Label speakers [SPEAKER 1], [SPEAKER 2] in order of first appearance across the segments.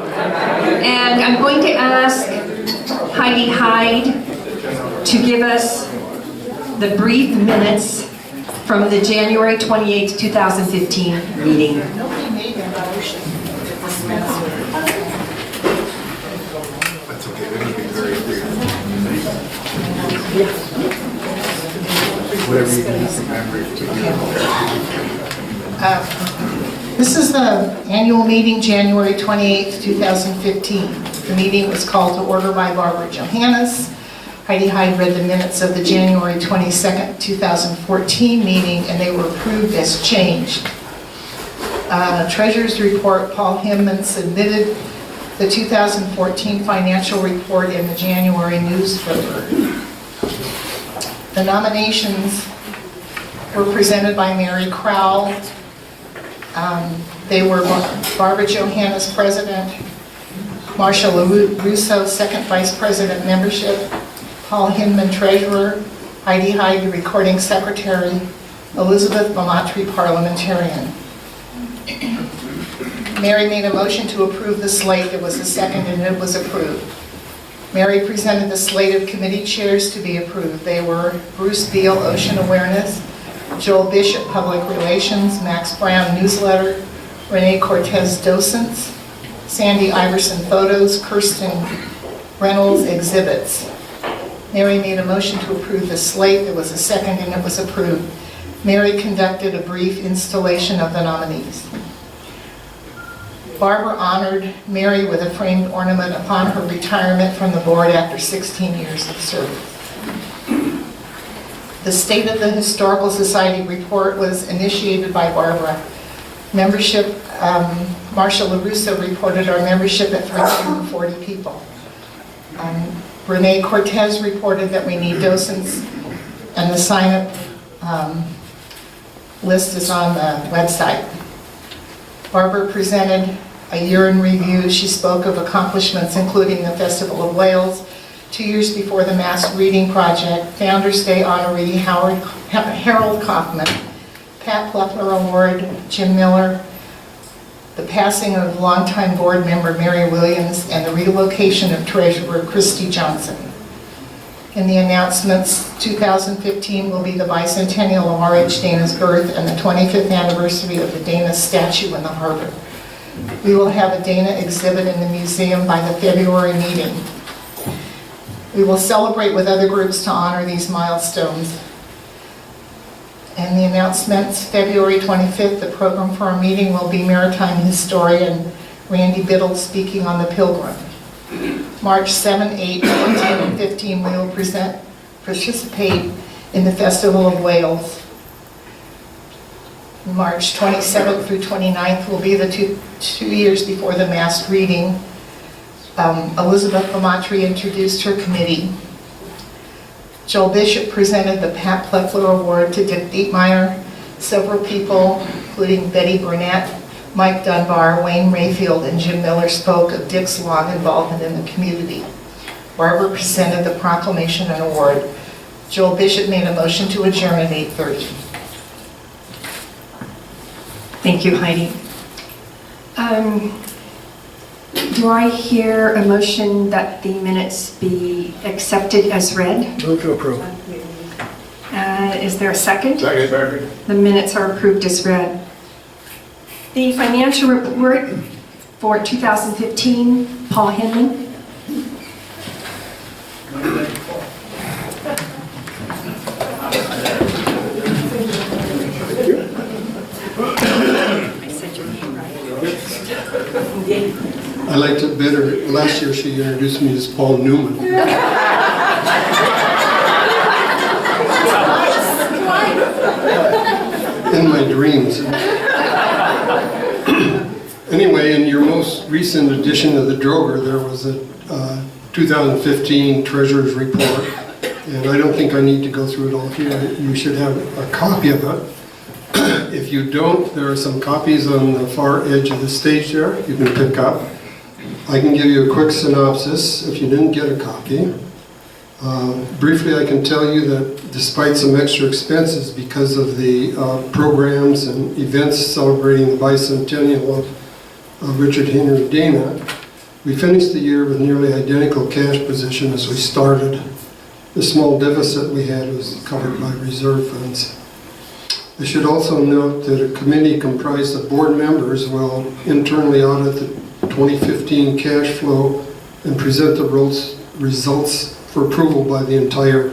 [SPEAKER 1] And I'm going to ask Heidi Hyde to give us the brief minutes from the January 28th, 2015 meeting.
[SPEAKER 2] That's okay, they're going to be very brief. Whatever you can from memory.
[SPEAKER 3] This is the annual meeting, January 28th, 2015. The meeting was called to order by Barbara Johannes. Heidi Hyde read the minutes of the January 22nd, 2014 meeting, and they were approved as changed. Treasurer's report, Paul Hinman submitted the 2014 financial report in the January newspaper. The nominations were presented by Mary Crowell. They were Barbara Johannes, President, Marcia LaRusso, Second Vice President Membership, Paul Hinman, Treasurer, Heidi Hyde, Recording Secretary, Elizabeth Mamatri, Parliamentarian. Mary made a motion to approve the slate. There was a second and it was approved. Mary presented the slate of committee chairs to be approved. They were Bruce Beal, Ocean Awareness, Joel Bishop, Public Relations, Max Brown, Newsletter, Renee Cortez, Docents, Sandy Iverson, Photos, Kirsten Reynolds, Exhibits. Mary made a motion to approve the slate. There was a second and it was approved. Mary conducted a brief installation of the nominees. Barbara honored Mary with a framed ornament upon her retirement from the board after 16 years of service. The State of the Historical Society report was initiated by Barbara. Membership, Marcia LaRusso reported our membership at 340 people. Renee Cortez reported that we need docents, and the sign-up list is on the website. Barbara presented a year in review. She spoke of accomplishments including the Festival of Wales, 2 years before the Mass Reading Project, Founders Day honoree Harold Kaufman, Pat Pluckler Award, Jim Miller, the passing of longtime board member Mary Williams, and the relocation of Treasurer Christy Johnson. In the announcements, 2015 will be the bicentennial of R.H. Dana's birth and the 25th anniversary of the Dana statue in the harbor. We will have a Dana exhibit in the museum by the February meeting. We will celebrate with other groups to honor these milestones. And the announcements, February 25th, the program for our meeting will be maritime historian Randy Biddle speaking on the Pilgrim. March 7, 8, 14, and 15, we will participate in the Festival of Wales. March 27th through 29th will be the two years before the Mass Reading. Elizabeth Mamatri introduced her committee. Joel Bishop presented the Pat Pluckler Award to Dick Dietmeyer. Several people, including Betty Burnett, Mike Dunbar, Wayne Rayfield, and Jim Miller spoke of Dick's long involvement in the community. Barbara presented the proclamation and award. Joel Bishop made a motion to adjourn at 8:30.
[SPEAKER 1] Thank you, Heidi. Do I hear a motion that the minutes be accepted as read?
[SPEAKER 4] Move to approve.
[SPEAKER 1] Is there a second?
[SPEAKER 2] Second.
[SPEAKER 1] The minutes are approved as read. The financial report for 2015, Paul Hinman. I said your name right.
[SPEAKER 4] I liked it better. Last year she introduced me as Paul Newman. In my dreams. Anyway, in your most recent edition of the Droger, there was a 2015 Treasurer's Report, and I don't think I need to go through it all here. You should have a copy of it. If you don't, there are some copies on the far edge of the stage there you can pick up. I can give you a quick synopsis if you didn't get a copy. Briefly, I can tell you that despite some extra expenses because of the programs and events celebrating the bicentennial of Richard Henry Dana, We finished the year with nearly identical cash position as we started. The small deficit we had was covered by reserve funds. I should also note that a committee comprised of board members will internally audit the 2015 cash flow and present the results for approval by the entire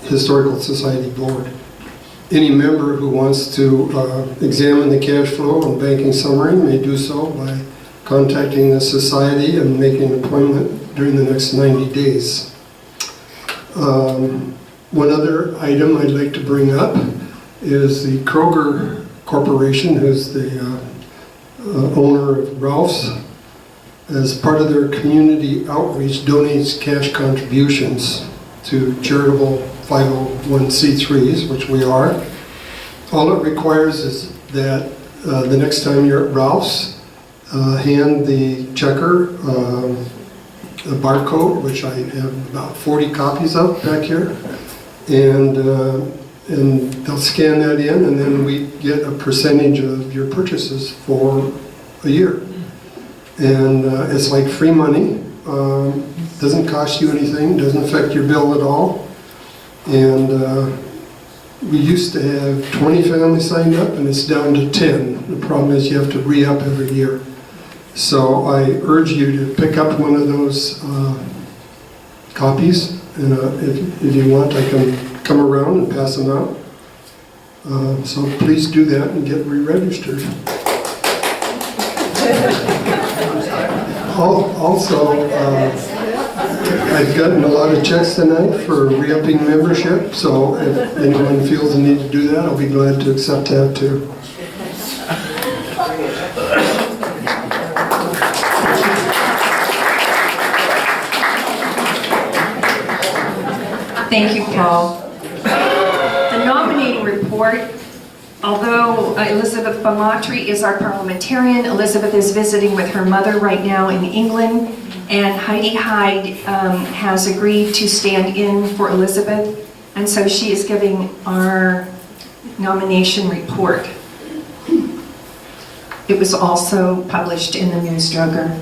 [SPEAKER 4] Historical Society board. Any member who wants to examine the cash flow and banking summary may do so by contacting the society and making an appointment during the next 90 days. One other item I'd like to bring up is the Kroger Corporation, who's the owner of Ralph's. As part of their community outreach, donates cash contributions to charitable 501c3s, which we are. All it requires is that the next time you're at Ralph's, hand the checker a barcode, which I have about 40 copies of back here, and they'll scan that in, and then we get a percentage of your purchases for a year. And it's like free money. Doesn't cost you anything, doesn't affect your bill at all. And we used to have 20 families signed up, and it's down to 10. The problem is you have to re-up every year. So I urge you to pick up one of those copies, and if you want, I can come around and pass them out. So please do that and get re-registered. Also, I've gotten a lot of checks tonight for re-upping membership, so if anyone feels the need to do that, I'll be glad to accept that too.
[SPEAKER 1] Thank you, Paul. The nominating report, although Elizabeth Bamatri is our parliamentarian, Elizabeth is visiting with her mother right now in England, and Heidi Hyde has agreed to stand in for Elizabeth, and so she is giving our nomination report. It was also published in the News Drugger.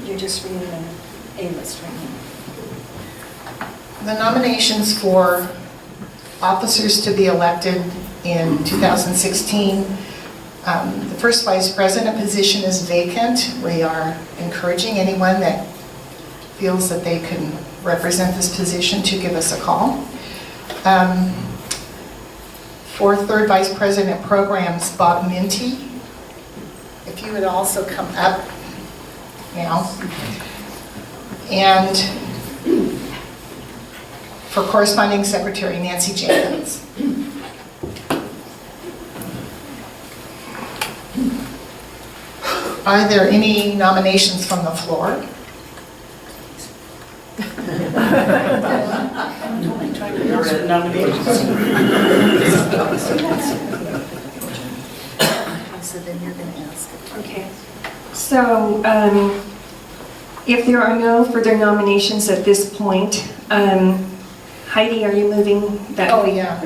[SPEAKER 1] You're just reading the A-list right now.
[SPEAKER 3] The nominations for officers to be elected in 2016. The first vice president position is vacant. We are encouraging anyone that feels that they can represent this position to give us a call. For third vice president programs, Bob Minty. If you would also come up now. And for corresponding secretary, Nancy Jenkins. Are there any nominations from the floor? So then you're going to ask.
[SPEAKER 1] Okay. So, if there are no further nominations at this point, Heidi, are you moving that?
[SPEAKER 3] Oh, yeah.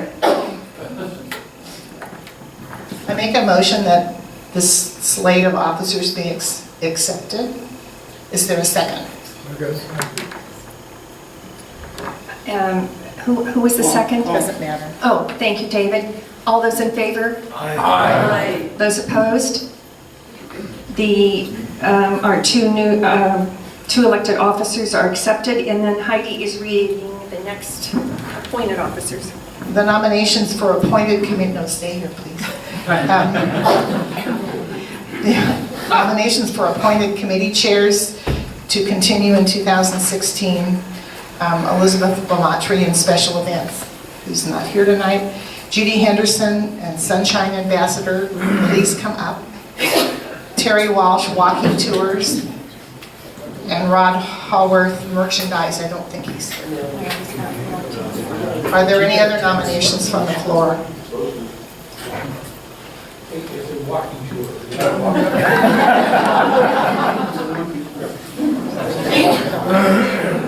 [SPEAKER 3] I make a motion that this slate of officers be accepted. Is there a second?
[SPEAKER 1] Who was the second?
[SPEAKER 3] Doesn't matter.
[SPEAKER 1] Oh, thank you, David. All those in favor?
[SPEAKER 5] Aye.
[SPEAKER 1] Those opposed? Our two elected officers are accepted, and then Heidi is reading the next appointed officers.
[SPEAKER 3] The nominations for appointed committee, no, stay here, please. The nominations for appointed committee chairs to continue in 2016. Elizabeth Bamatri in special events, who's not here tonight. Judy Henderson and Sunshine Ambassador, please come up. Terry Walsh, walking tours. And Rod Haworth, merchandise. I don't think he's here. Are there any other nominations from the floor?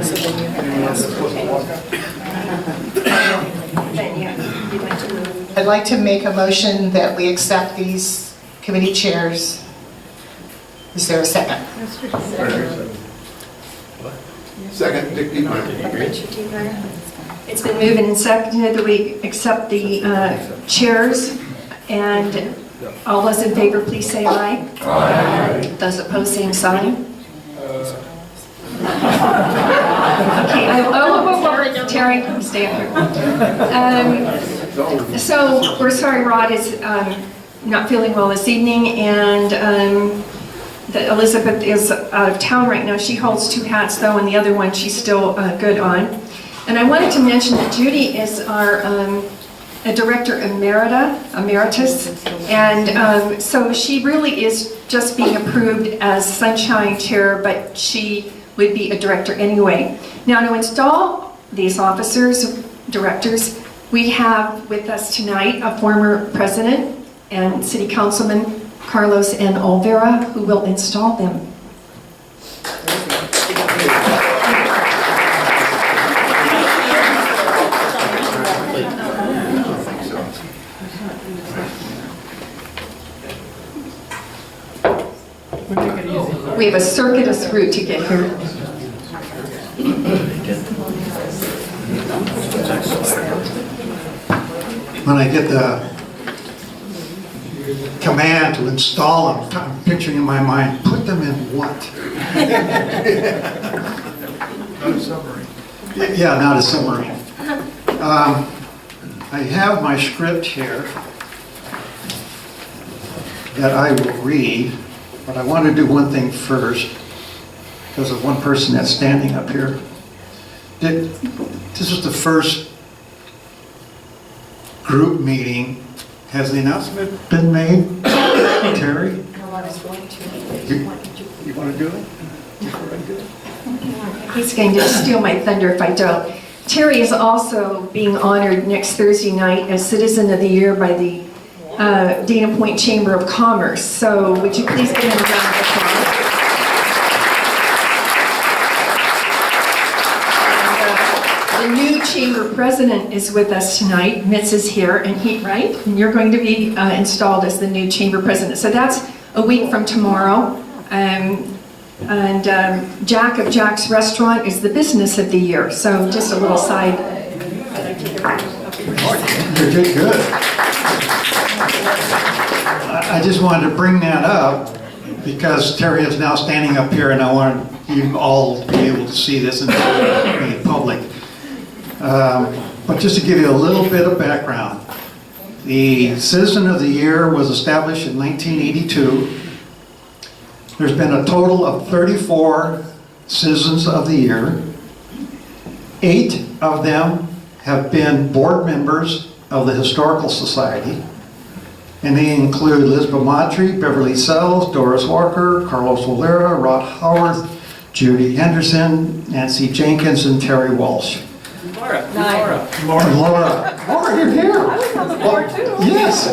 [SPEAKER 3] So then you have to ask.
[SPEAKER 1] Then, yeah, you'd like to move.
[SPEAKER 3] I'd like to make a motion that we accept these committee chairs. Is there a second?
[SPEAKER 2] Second, Dick Niemeyer.
[SPEAKER 1] It's been moved and seconded that we accept the chairs, and all those in favor, please say aye. Aye. Those opposed, same sign. Okay, Terry, stay up here. So, we're sorry Rod is not feeling well this evening, and that Elizabeth is out of town right now. She holds two hats though, and the other one she's still good on. And I wanted to mention that Judy is our a director emeritus, and so she really is just being approved as Sunshine Chair, but she would be a director anyway. Now, to install these officers, directors, we have with us tonight a former president and city councilman, Carlos N. Olvera, who will install them. We have a circuitous route to get here.
[SPEAKER 5] When I get the command to install them, I'm picturing in my mind, put them in what?
[SPEAKER 2] Not a summary.
[SPEAKER 5] Yeah, not a summary. I have my script here that I will read, but I want to do one thing first because of one person that's standing up here. This is the first group meeting. Has the announcement been made, Terry? You want to do it?
[SPEAKER 1] He's going to steal my thunder if I don't. Terry is also being honored next Thursday night as Citizen of the Year by the Dana Point Chamber of Commerce. So would you please give him a round of applause? And, the new chamber president is with us tonight. Mitz is here, and and you're going to be installed as the new chamber president. So that's a week from tomorrow. Jack of Jack's Restaurant is the business of the year. So just a little side.
[SPEAKER 5] You did good. I just wanted to bring that up because Terry is now standing up here and I want you all to be able to see this and be public. But just to give you a little bit of background, the Citizen of the Year was established in 1982. There's been a total of 34 Citizens of the Year. 8 of them have been board members of the Historical Society. And they include Elizabeth Matry, Beverly Sells, Doris Walker, Carlos Olvera, Rod Howard, Judy Henderson, Nancy Jenkins, and Terry Walsh. Laura, you're here.
[SPEAKER 6] I was on the board too.
[SPEAKER 5] Yes,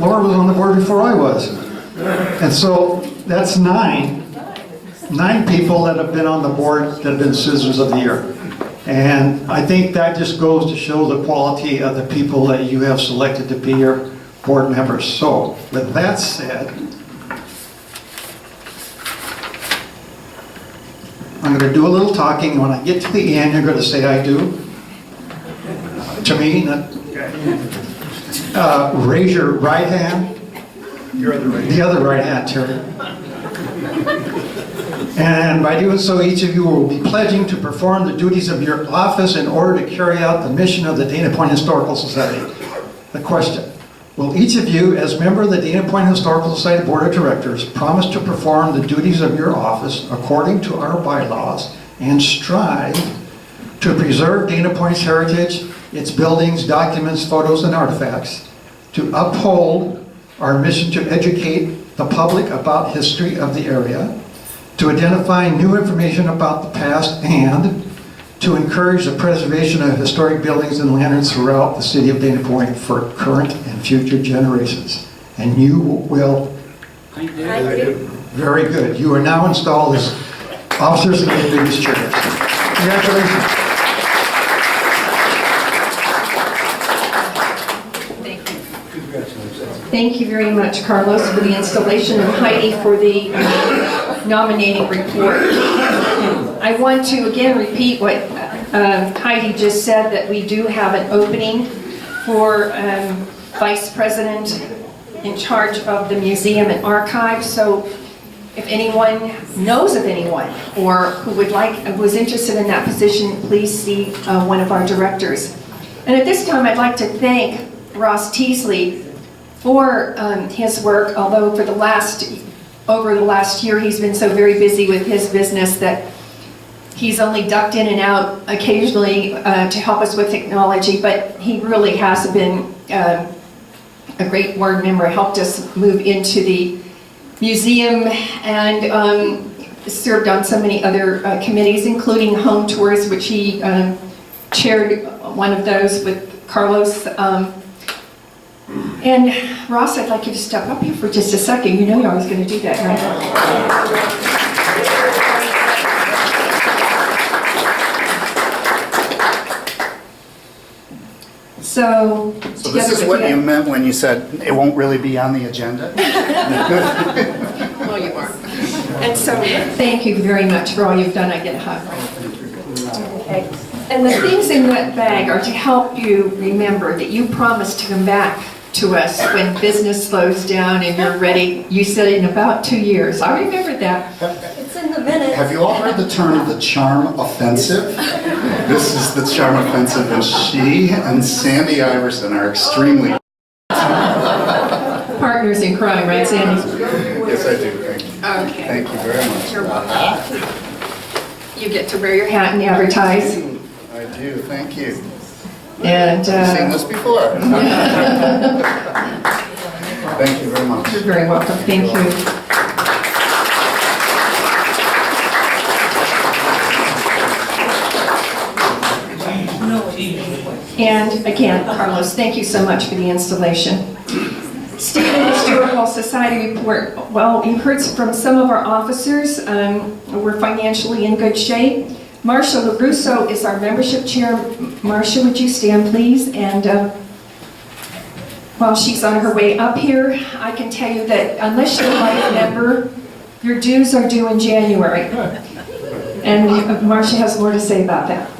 [SPEAKER 5] Laura was on the board before I was. And so that's 9 people that have been on the board that have been Citizens of the Year. And I think that just goes to show the quality of the people that you have selected to be your board members. So with that said, I'm going to do a little talking. When I get to the end, you're going to say I do. To me, raise your right hand. The other right hand, Terry. And by doing so, each of you will be pledging to perform the duties of your office in order to carry out the mission of the Dana Point Historical Society. The question: will each of you, as member of the Dana Point Historical Society Board of Directors, promise to perform the duties of your office according to our bylaws and strive to preserve Dana Point's heritage, its buildings, documents, photos, and artifacts, to uphold our mission to educate the public about history of the area, to identify new information about the past, and to encourage the preservation of historic buildings and lands throughout the city of Dana Point for current and future generations? And you will. I do. Very good. You are now installed as officers in the biggest chairs. Congratulations.
[SPEAKER 1] Thank you. Thank you very much, Carlos, for the installation, and Heidi for the nominating report. I want to again repeat what Heidi just said, that we do have an opening for Vice President in charge of the museum and archive. So if anyone knows of anyone or who was interested in that position, please see one of our directors. And at this time, I'd like to thank Ross Teasley for his work, although over the last year he's been so very busy with his business that he's only ducked in and out occasionally to help us with technology, but he really has been a great board member, helped us move into the museum, and served on so many other committees, including home tours, which he chaired one of those with Carlos. And Ross, I'd like you to step up here for just a second. You know you're always going to do that, right? So
[SPEAKER 6] this is what you meant when you said it won't really be on the agenda?
[SPEAKER 1] Well, you are. And so, thank you very much for all you've done. I get a hug. Okay. And the things in that bag are to help you remember that you promised to come back to us when business slows down and you're ready. You said in about 2 years. I remember that.
[SPEAKER 7] It's in the minutes.
[SPEAKER 6] Have you all heard the term the charm offensive? This is the charm offensive, and she and Sandy Iverson are extremely...
[SPEAKER 1] Partners in crime, right, Sandy?
[SPEAKER 6] Yes, I do. Thank you.
[SPEAKER 1] Okay.
[SPEAKER 6] Thank you very much.
[SPEAKER 1] You're welcome. You get to wear your hat and advertise.
[SPEAKER 6] I do. Thank you.
[SPEAKER 1] And
[SPEAKER 6] I've seen this before. Thank you very much.
[SPEAKER 1] you're very welcome. Thank you. And again, Carlos, thank you so much for the installation. State and Historical Society report. Well, you heard from some of our officers. We're financially in good shape. Marcia LaRusso is our membership chair. Marcia, would you stand, please? And while she's on her way up here, I can tell you that unless you're a life member, your dues are due in January. And Marcia has more to say about that.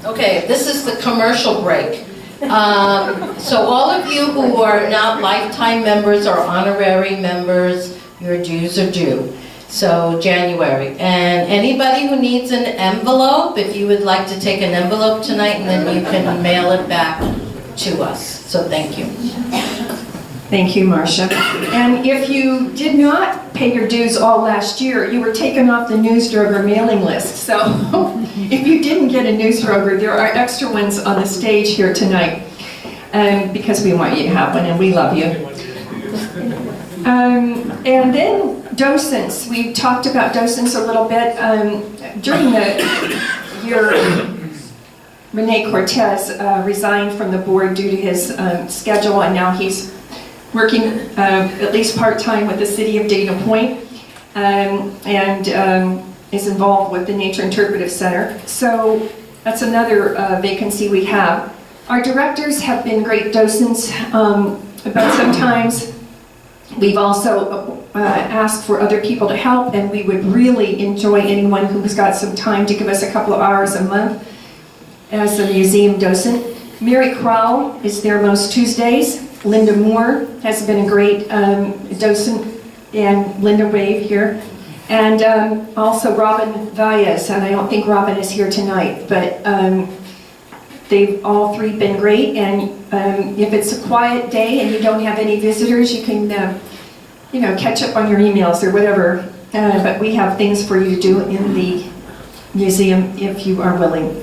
[SPEAKER 7] Okay, this is the commercial break. So all of you who are not lifetime members or honorary members, your dues are due. So January. And anybody who needs an envelope, if you would like to take an envelope tonight, and then you can mail it back to us. So thank you.
[SPEAKER 1] Thank you, Marcia. And if you did not pay your dues all last year, you were taken off the Newsdroger mailing list. So if you didn't get a Newsdroger, there are extra ones on the stage here tonight because we want you to have one and we love you. And then docents. We talked about docents a little bit. During the year, Rene Cortez resigned from the board due to his schedule, and now he's working at least part-time with the city of Dana Point, and is involved with the Nature Interpretive Center. So that's another vacancy we have. Our directors have been great docents, but sometimes we've also asked for other people to help, and we would really enjoy anyone who's got some time to give us a couple of hours a month as a museum docent. Mary Crowell is there most Tuesdays. Linda Moore has been a great docent, and Linda Wave here. And also Robin Valles, and I don't think Robin is here tonight, but they've all three been great. And if it's a quiet day and you don't have any visitors, you can catch up on your emails or whatever. But we have things for you to do in the museum if you are willing.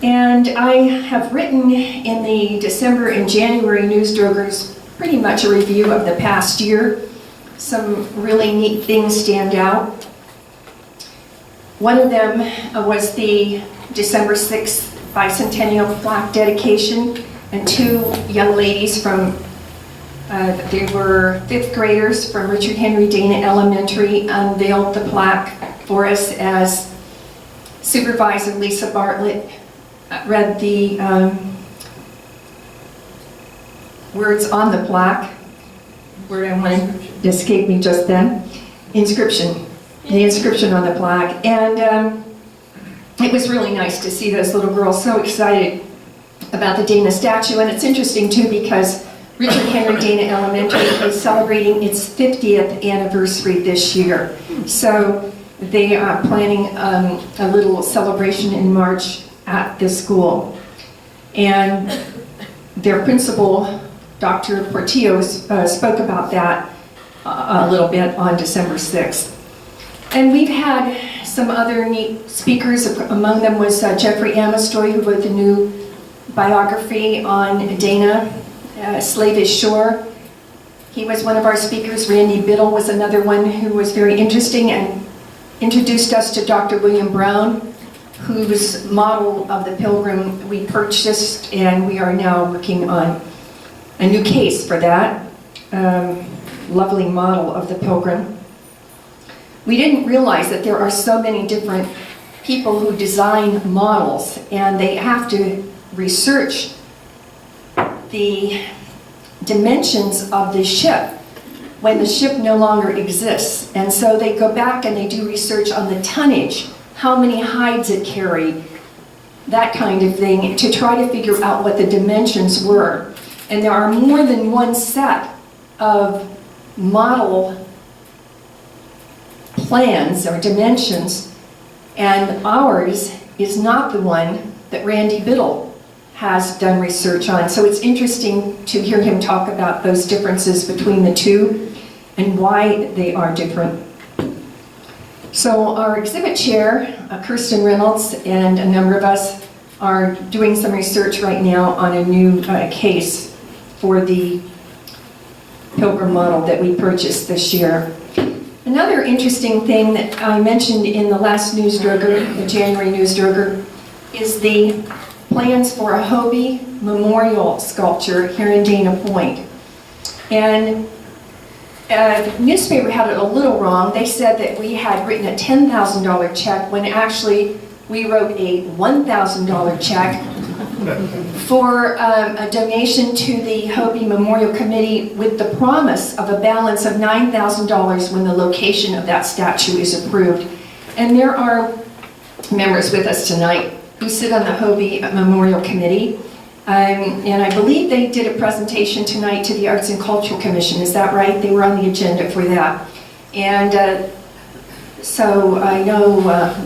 [SPEAKER 1] And I have written in the December and January Newsdrogers pretty much a review of the past year. Some really neat things stand out. One of them was the December 6th bicentennial plaque dedication, and two young ladies from, they were 5th graders from Richard Henry Dana Elementary, unveiled the plaque for us as Supervisor Lisa Bartlett read the words on the plaque. Word I wanted escaped me just then. Inscription. The inscription on the plaque. And it was really nice to see those little girls so excited about the Dana statue. And it's interesting too because Richard Henry Dana Elementary is celebrating its 50th anniversary this year. So they are planning a little celebration in March at the school. And their principal, Dr. Portillo, spoke about that a little bit on December 6th. And we've had some other neat speakers. Among them was Jeffrey Amistoy, who wrote the new biography on Dana, Slave is Shore. He was one of our speakers. Randy Biddle was another one who was very interesting and introduced us to Dr. William Brown, whose model of the Pilgrim we purchased, and we are now working on a new case for that lovely model of the Pilgrim. We didn't realize that there are so many different people who design models, and they have to research the dimensions of the ship when the ship no longer exists. And so they go back and they do research on the tonnage, how many hides it carried, that kind of thing, to try to figure out what the dimensions were. And there are more than one set of model plans or dimensions, and ours is not the one that Randy Biddle has done research on. So it's interesting to hear him talk about those differences between the two and why they are different. So our exhibit chair, Kirsten Reynolds, and a number of us are doing some research right now on a new case for the Pilgrim model that we purchased this year. Another interesting thing that I mentioned in the last Newsdrucker, the January Newsdrucker, is the plans for a Hobie memorial sculpture here in Dana Point. And the newspaper had it a little wrong. They said that we had written a $10,000 check when actually we wrote a $1,000 check for a donation to the Hobie Memorial Committee with the promise of a balance of $9,000 when the location of that statue is approved. And there are members with us tonight who sit on the Hobie Memorial Committee. And I believe they did a presentation tonight to the Arts and Cultural Commission. Is that right? They were on the agenda for that. And so I know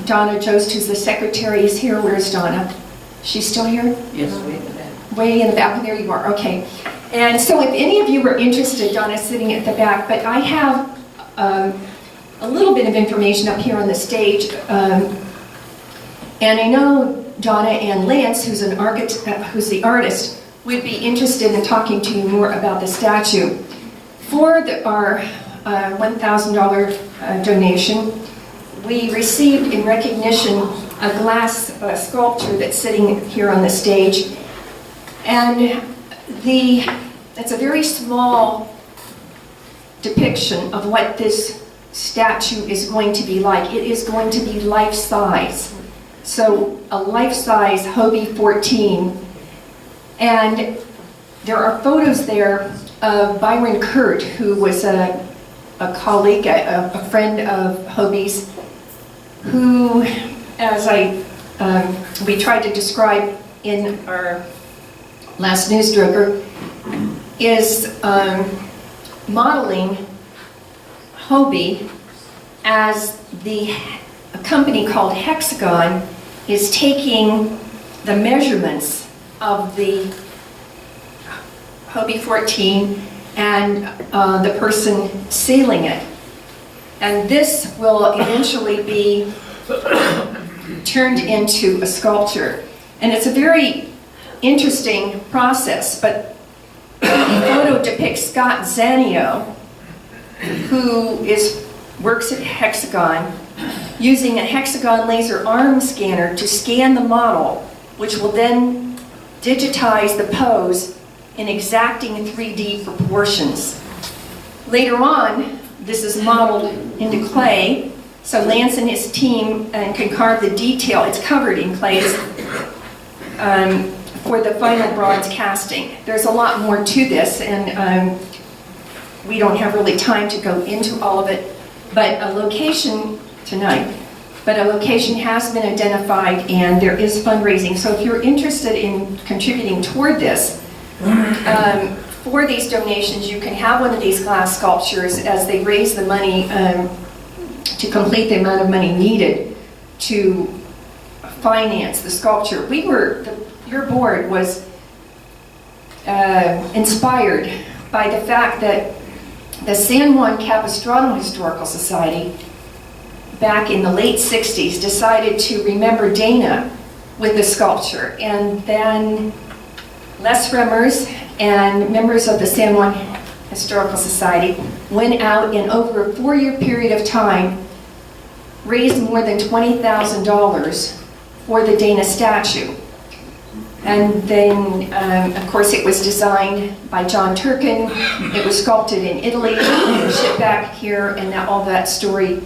[SPEAKER 1] Donna Jost, who's the secretary, is here. Where's Donna? She's still here?
[SPEAKER 7] Yes, way in the back.
[SPEAKER 1] Way in the back. There you are. Okay. And so if any of you were interested, Donna's sitting at the back, but I have a little bit of information up here on the stage. And I know Donna and Lance, who's an architect, who's the artist, would be interested in talking to you more about the statue. For our $1,000 donation, we received in recognition a glass sculpture that's sitting here on the stage. And it's a very small depiction of what this statue is going to be like. It is going to be life-size. So a life-size Hobie 14. And there are photos there of Byron Kurt, who was a colleague, a friend of Hobie's, who, as we tried to describe in our last Newsdrucker, is modeling Hobie as a company called Hexagon is taking the measurements of the Hobie 14 and the person sealing it. And this will eventually be turned into a sculpture. And it's a very interesting process, but the photo depicts Scott Zanio, who works at Hexagon, using a Hexagon laser arm scanner to scan the model, which will then digitize the pose in exacting 3D proportions. Later on, this is modeled into clay, so Lance and his team can carve the detail. It's covered in clay for for the final bronze casting. There's a lot more to this, and we don't have really time to go into all of it, but a location tonight, but a location has been identified and there is fundraising. So if you're interested in contributing toward this, for these donations, you can have one of these glass sculptures as they raise the money to complete the amount of money needed to finance the sculpture. Your board was inspired by the fact that the San Juan Capistrano Historical Society back in the late 60s decided to remember Dana with the sculpture, and then Les Remmers and members of the San Juan Historical Society went out and over a 4-year period of time raised more than $20,000 for the Dana statue. And then, of course, it was designed by John Turkin. It was sculpted in Italy, and shipped back here, and now all that story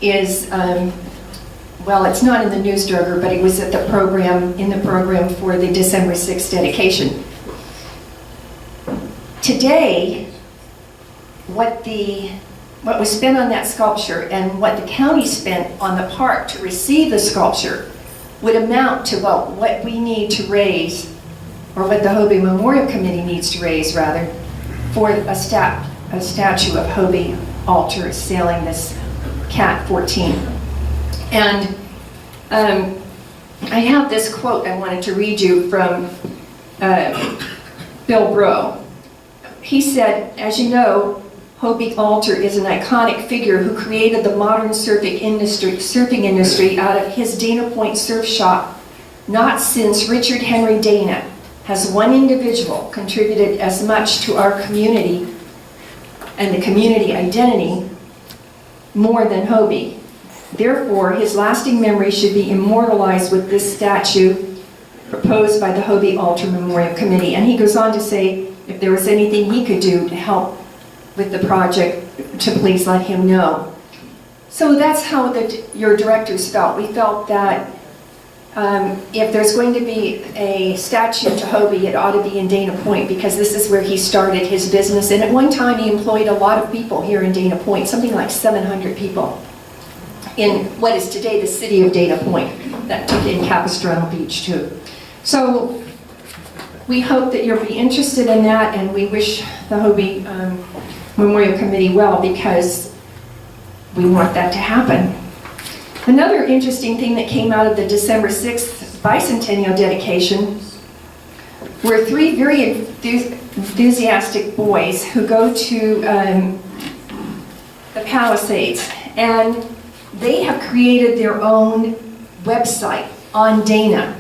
[SPEAKER 1] is, well, it's not in the news, Droger, but it was at the program, in the program for the December 6th dedication. Today, what was spent on that sculpture and what the county spent on the park to receive the sculpture would amount to, well, what we need to raise, or what the Hobie Memorial Committee needs to raise, rather, for a statue of Hobie Alter sailing this Cat 14. And I have this quote I wanted to read you from Bill Brough. He said, as you know, Hobie Alter is an iconic figure who created the modern surfing industry out of his Dana Point surf shop. Not since Richard Henry Dana has one individual contributed as much to our community and the community identity more than Hobie. Therefore, his lasting memory should be immortalized with this statue proposed by the Hobie Alter Memorial Committee. And he goes on to say, if there was anything he could do to help with the project, to please let him know. So that's how your directors felt. We felt that if there's going to be a statue to Hobie, it ought to be in Dana Point, because this is where he started his business. And at one time, he employed a lot of people here in Dana Point, something like 700 people in what is today the city of Dana Point. That took in Capistrano Beach, too. So we hope that you'll be interested in that, and we wish the Hobie Memorial Committee well, because we want that to happen. Another interesting thing that came out of the December 6th bicentennial dedication were 3 very enthusiastic boys who go to the Palisades, and they have created their own website on Dana.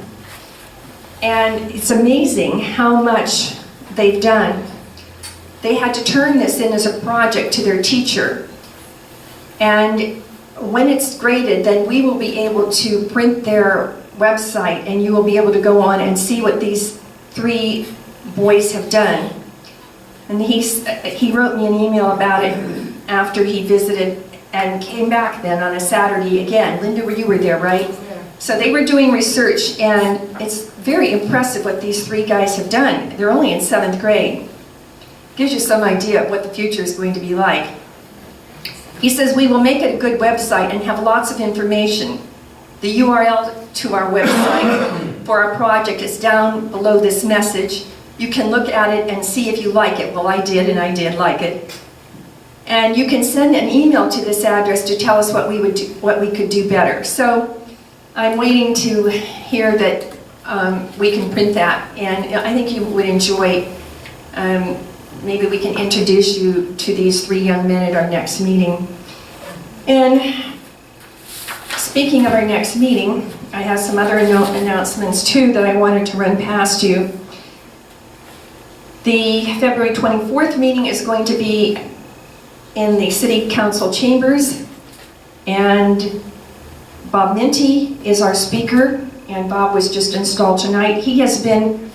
[SPEAKER 1] And it's amazing how much they've done. They had to turn this in as a project to their teacher. And when it's graded, then we will be able to print their website, and you will be able to go on and see what these 3 boys have done. And he wrote me an email about it after he visited and came back then on a Saturday again. Linda, you were there, right? Yeah. So they were doing research, and it's very impressive what these 3 guys have done. They're only in 7th grade. Gives you some idea of what the future is going to be like. He says, we will make it a good website and have lots of information. The URL to our website for our project is down below this message. You can look at it and see if you like it. Well, I did, and I did like it. And you can send an email to this address to tell us what we could do better. So I'm waiting to hear that we can print that, and I think you would enjoy. Maybe we can introduce you to these 3 young men at our next meeting. And speaking of our next meeting, I have some other announcements too that I wanted to run past you. The February 24th meeting is going to be in the City Council chambers, and Bob Minty is our speaker, and Bob was just installed tonight. He has been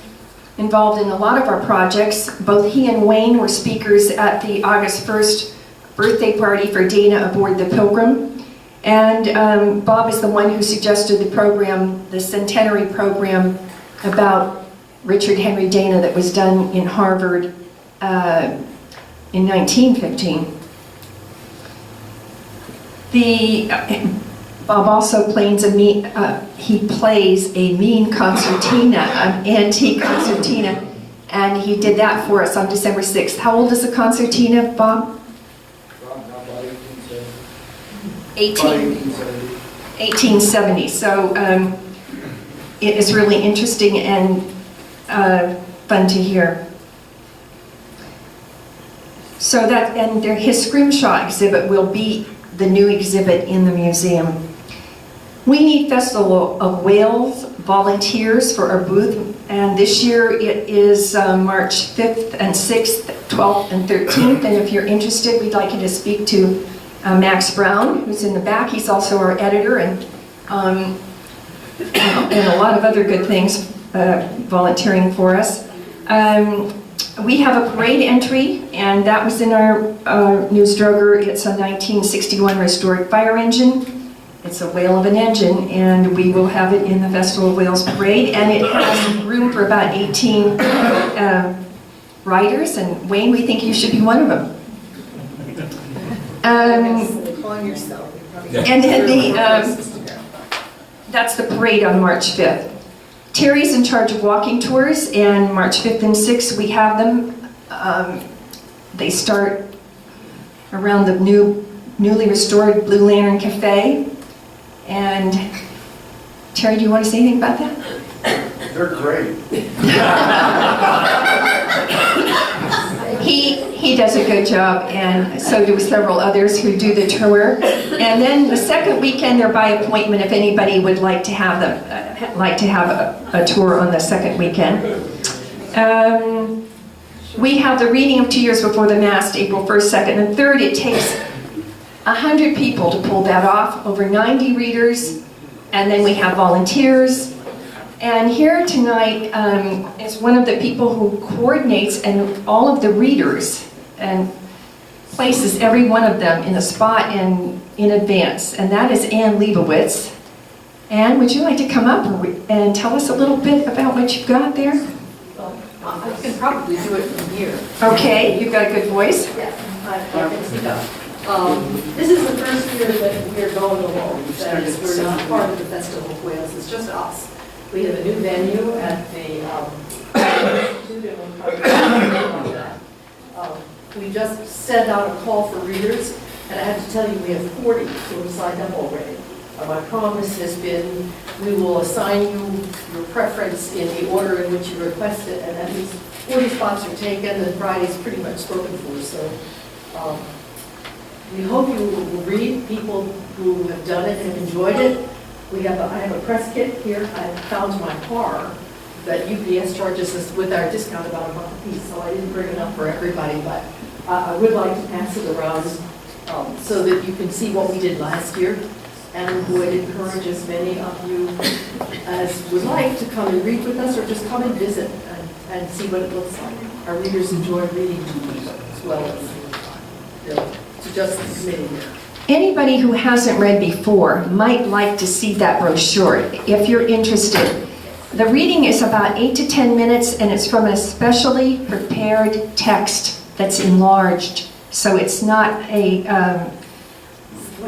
[SPEAKER 1] involved in a lot of our projects. Both he and Wayne were speakers at the August 1st birthday party for Dana aboard the Pilgrim. And Bob is the one who suggested the program, the centenary program, about Richard Henry Dana that was done in Harvard in 1915. Bob also plays he plays a mean concertina, an antique concertina, and he did that for us on December 6th. How old is the concertina, Bob? 1870. So it is really interesting and fun to hear. So that, and his scrimshaw exhibit will be the new exhibit in the museum. We need Festival of Wales volunteers for our booth, and this year it is March 5th and 6th, 12th and 13th, and if you're interested, we'd like you to speak to Max Brown, who's in the back. He's also our editor and a lot of other good things volunteering for us. We have a parade entry, and that was in our news droger. It's a 1961 restored fire engine. It's a whale of an engine, and we will have it in the Festival of Wales parade, and it has room for about 18 riders, and Wayne, we think you should be one of them. And then that's the parade on March 5th. Terry's in charge of walking tours, and March 5th and 6th we have them. They start around the newly restored Blue Lantern Cafe. And Terry, do you want to say anything about that?
[SPEAKER 2] They're great.
[SPEAKER 1] He does a good job, and so do several others who do the tour. And then the second weekend, they're by appointment if anybody would like to have them, a tour on the second weekend. We have the reading of 2 years before the Mass, April 1st, 2nd, and 3rd. It takes 100 people to pull that off, over 90 readers, and then we have volunteers. And here tonight is one of the people who coordinates and all of the readers and places every one of them in a spot in advance, and that is Ann Leibowitz. Ann, would you like to come up and tell us a little bit about what you've got there?
[SPEAKER 8] Well, I can probably do it from here.
[SPEAKER 1] Okay, you've got a good voice.
[SPEAKER 8] Yeah, I can speak up. This is the first year that we're going alone. That is, we're not part of the Festival of Wales. It's just us. We have a new venue at the Institute, and we'll probably talk about that. We just sent out a call for readers, and I have to tell you, we have 40 who have signed up already. My promise has been we will assign you your preference in the order in which you request it, and at least 40 spots are taken, and Friday's pretty much spoken for. So we hope you will read people who have done it and have enjoyed it. I have a press kit here. I found in my car that UPS charges us with our discount about $1 a piece, so I didn't bring it up for everybody, but I would like to pass it around so that you can see what we did last year, and would encourage as many of you as would like to come and read with us, or just come and visit and see what it looks like. Our readers enjoy reading as well as just the committee here.
[SPEAKER 1] Anybody who hasn't read before might like to see that brochure if you're interested. The reading is about 8 to 10 minutes, and it's from a specially prepared text that's enlarged, so it's not a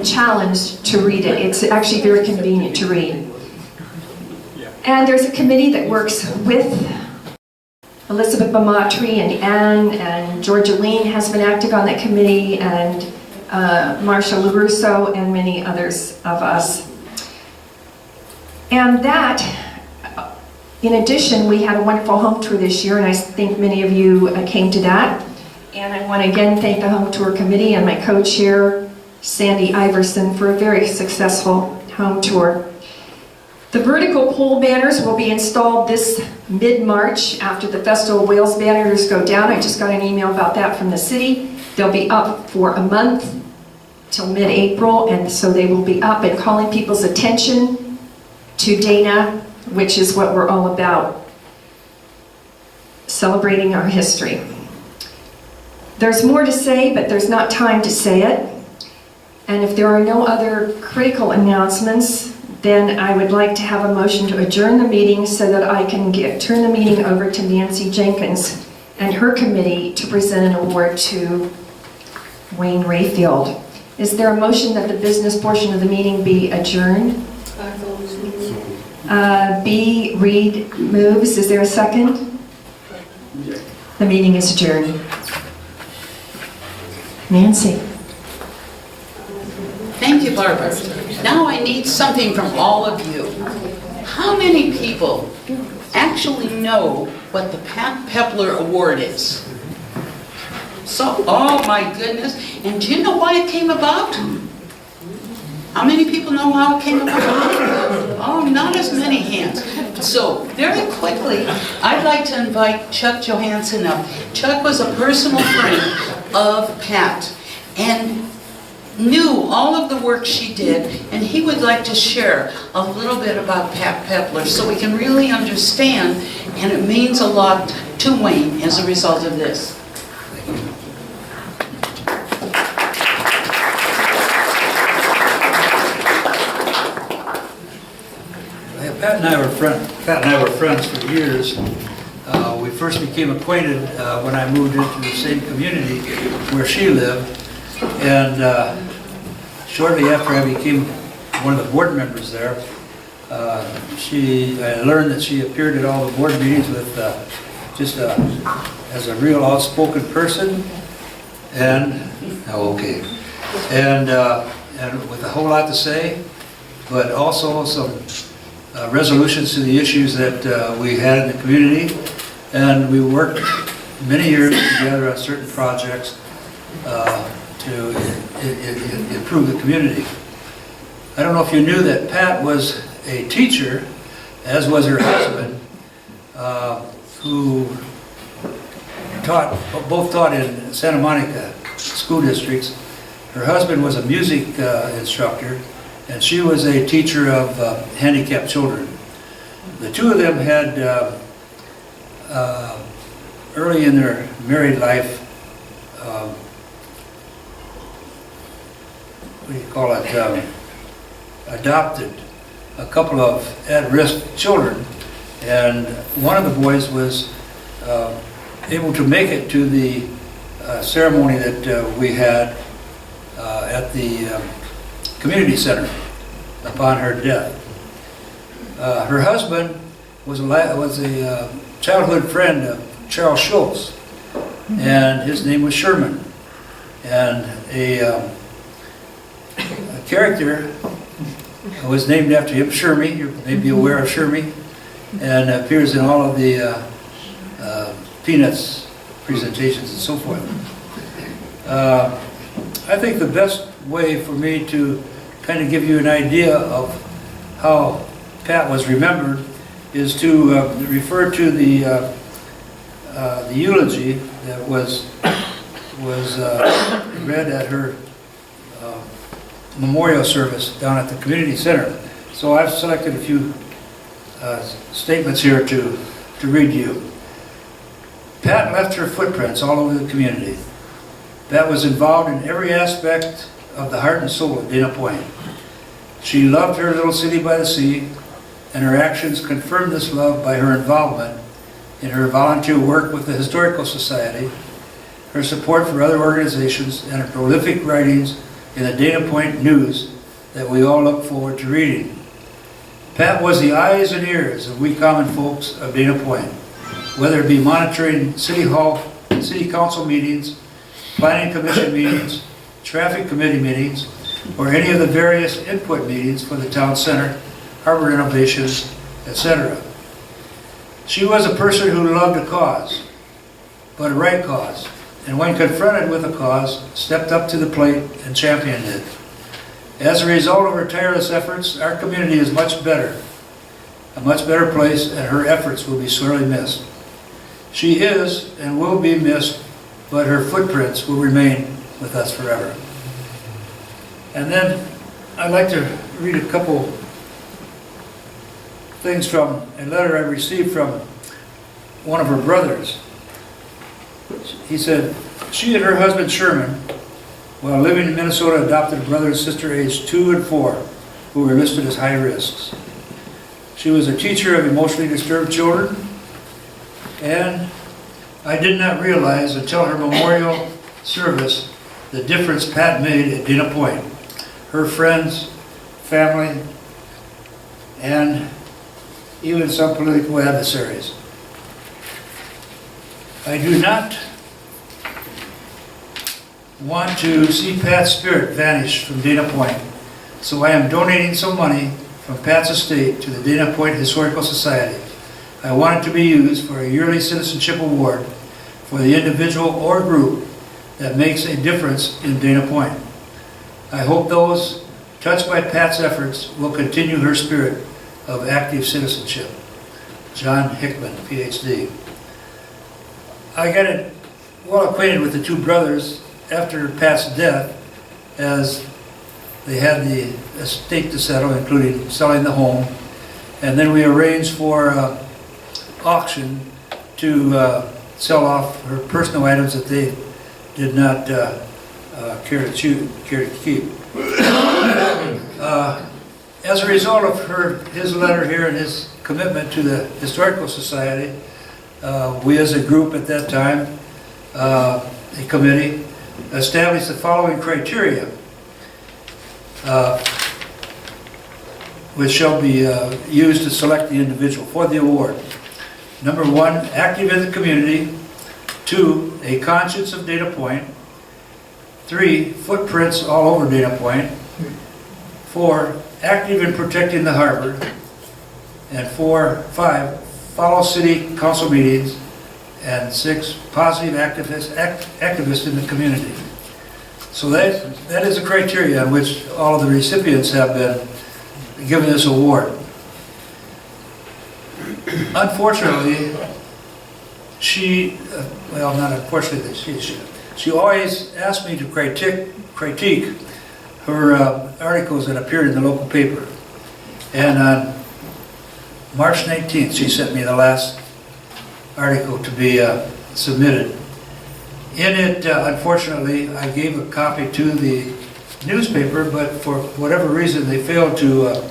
[SPEAKER 1] challenge to read it. It's actually very convenient to read. And there's a committee that works with Elizabeth Bamatri and Anne, and Georgia Lean has been active on that committee, and Marcia LaRusso, and many others of us. And that, in addition, we had a wonderful home tour this year, and I think many of you came to that. And I want to again thank the home tour committee and my co-chair, Sandy Iverson, for a very successful home tour. The vertical pole banners will be installed this mid-March after the Festival of Wales banners go down. I just got an email about that from the city. They'll be up for a month till mid-April, and so they will be up and calling people's attention to Dana, which is what we're all about, celebrating our history. There's more to say, but there's not time to say it. And if there are no other critical announcements, then I would like to have a motion to adjourn the meeting so that I can turn the meeting over to Nancy Jenkins and her committee to present an award to Wayne Rayfield. Is there a motion that the business portion of the meeting be adjourned? B. Reed moves. Is there a second? The meeting is adjourned. Nancy.
[SPEAKER 9] Thank you, Barbara. Now I need something from all of you. How many people actually know what the Pat Pepler Award is? So, oh my goodness. And do you know why it came about? How many people know how it came about? Oh, not as many hands. So, very quickly, I'd like to invite Chuck Johansson up. Chuck was a personal friend of Pat and knew all of the work she did, and he would like to share a little bit about Pat Pepler so we can really understand, and it means a lot to Wayne as a result of this.
[SPEAKER 10] Pat and I were friends for years. We first became acquainted when I moved into the same community where she lived, and shortly after I became one of the board members there, I learned that she appeared at all the board meetings with as a real outspoken person, and and with a whole lot to say, but also some resolutions to the issues that we had in the community, and we worked many years together on certain projects to improve the community. I don't know if you knew that Pat was a teacher, as was her husband, who both taught in Santa Monica school districts. Her husband was a music instructor, and she was a teacher of handicapped children. The two of them had, early in their married life, adopted a couple of at-risk children, and one of the boys was able to make it to the ceremony that we had at the community center upon her death. Her husband was a childhood friend of Charles Schultz, and his name was Sherman. And a character was named after him, Shermy. You may be aware of Shermy, and appears in all of the Peanuts presentations and so forth. I think the best way for me to kind of give you an idea of how Pat was remembered is to refer to the eulogy that was read at her memorial service down at the community center. So I've selected a few statements here to read to you. Pat left her footprints all over the community. Pat was involved in every aspect of the heart and soul of Dana Point. She loved her little city by the sea, and her actions confirmed this love by her involvement in her volunteer work with the Historical Society, her support for other organizations, and her prolific writings in the Dana Point News that we all look forward to reading. Pat was the eyes and ears of we common folks of Dana Point, whether it be monitoring City Hall, City Council meetings, Planning Commission meetings, Traffic Committee meetings, or any of the various input meetings for the town center, harbor renovations, etc. She was a person who loved a cause, but a right cause, and when confronted with a cause, stepped up to the plate and championed it. As a result of her tireless efforts, our community is much better, a much better place, and her efforts will be sorely missed. She is and will be missed, but her footprints will remain with us forever. And then I'd like to read a couple things from a letter I received from one of her brothers. He said, she and her husband Sherman, while living in Minnesota, adopted a brother and sister aged 2 and 4. who were listed as high risks. She was a teacher of emotionally disturbed children, and I did not realize until her memorial service the difference Pat made at Dana Point, her friends, family, and even some political adversaries. I do not want to see Pat's spirit vanish from Dana Point, so I am donating some money from Pat's estate to the Dana Point Historical Society. I want it to be used for a yearly citizenship award for the individual or group that makes a difference in Dana Point. I hope those touched by Pat's efforts will continue her spirit of active citizenship. John Hickman, PhD. I got well acquainted with the two brothers after Pat's death, as they had the estate to settle, including selling the home, and then we arranged for auction to sell off her personal items that they did not care to keep. As a result of his letter here and his commitment to the Historical Society, we as a group at that time, a committee, established the following criteria, which shall be used to select the individual for the award. Number 1, active in the community. 2, a conscience of Dana Point. 3, footprints all over Dana Point. 4, active in protecting the harbor. And 5, follow city council meetings. And 6, positive activist in the community. So that is a criteria on which all of the recipients have been given this award. Unfortunately, not unfortunately, she always asked me to critique her articles that appeared in the local paper. And on March 19th, she sent me the last article to be submitted. In it, unfortunately, I gave a copy to the newspaper, but for whatever reason, they failed to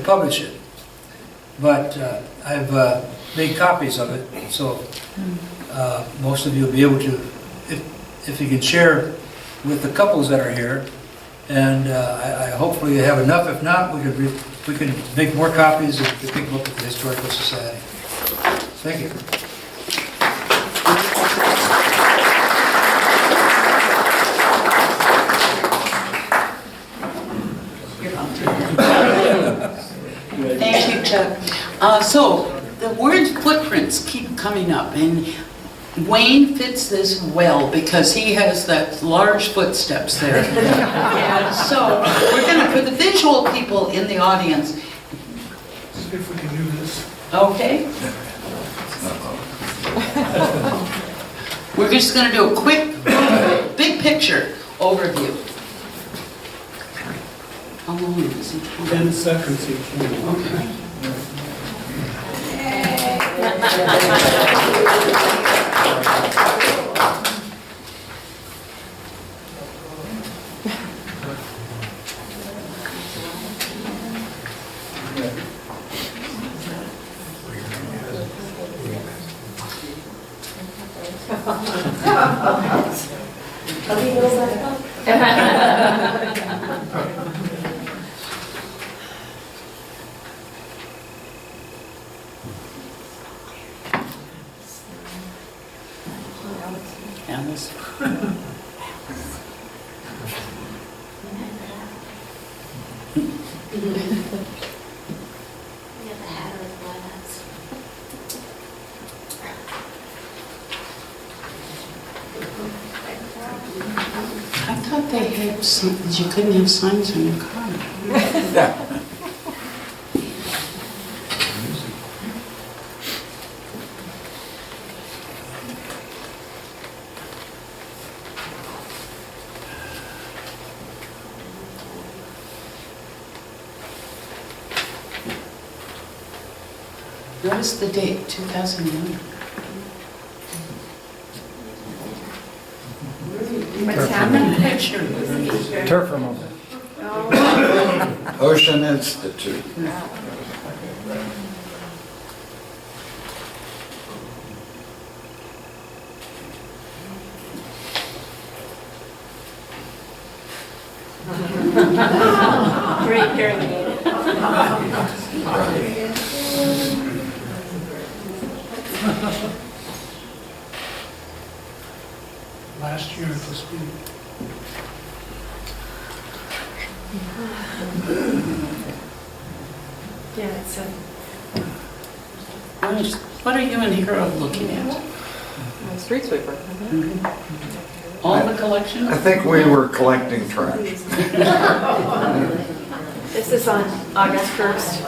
[SPEAKER 10] publish it. But I've made copies of it, so most of you will be able to, if you can share with the couples that are here, and I hopefully have enough. If not, we can make more copies and pick them up at the Historical Society. Thank you.
[SPEAKER 9] Thank you, Chuck. So the word footprints keep coming up, and Wayne fits this well because he has that large footsteps there. And so we're going to, for the visual people in the audience.
[SPEAKER 2] See if we can do this.
[SPEAKER 9] Okay. We're just going to do a quick, big picture overview. How long is it?
[SPEAKER 2] 10 seconds each one.
[SPEAKER 9] Okay. Alice. I thought they had some, you couldn't have signs on your car. What is the date, 2009?
[SPEAKER 1] What's happening?
[SPEAKER 5] Turf removal.
[SPEAKER 11] Ocean Institute.
[SPEAKER 8] Great hearing aid.
[SPEAKER 2] Last year at this meeting.
[SPEAKER 8] Yeah, it's a
[SPEAKER 9] What are you and Harold looking at?
[SPEAKER 12] street sweeper.
[SPEAKER 9] All the collection?
[SPEAKER 11] I think we were collecting trash.
[SPEAKER 8] This is on August 1st.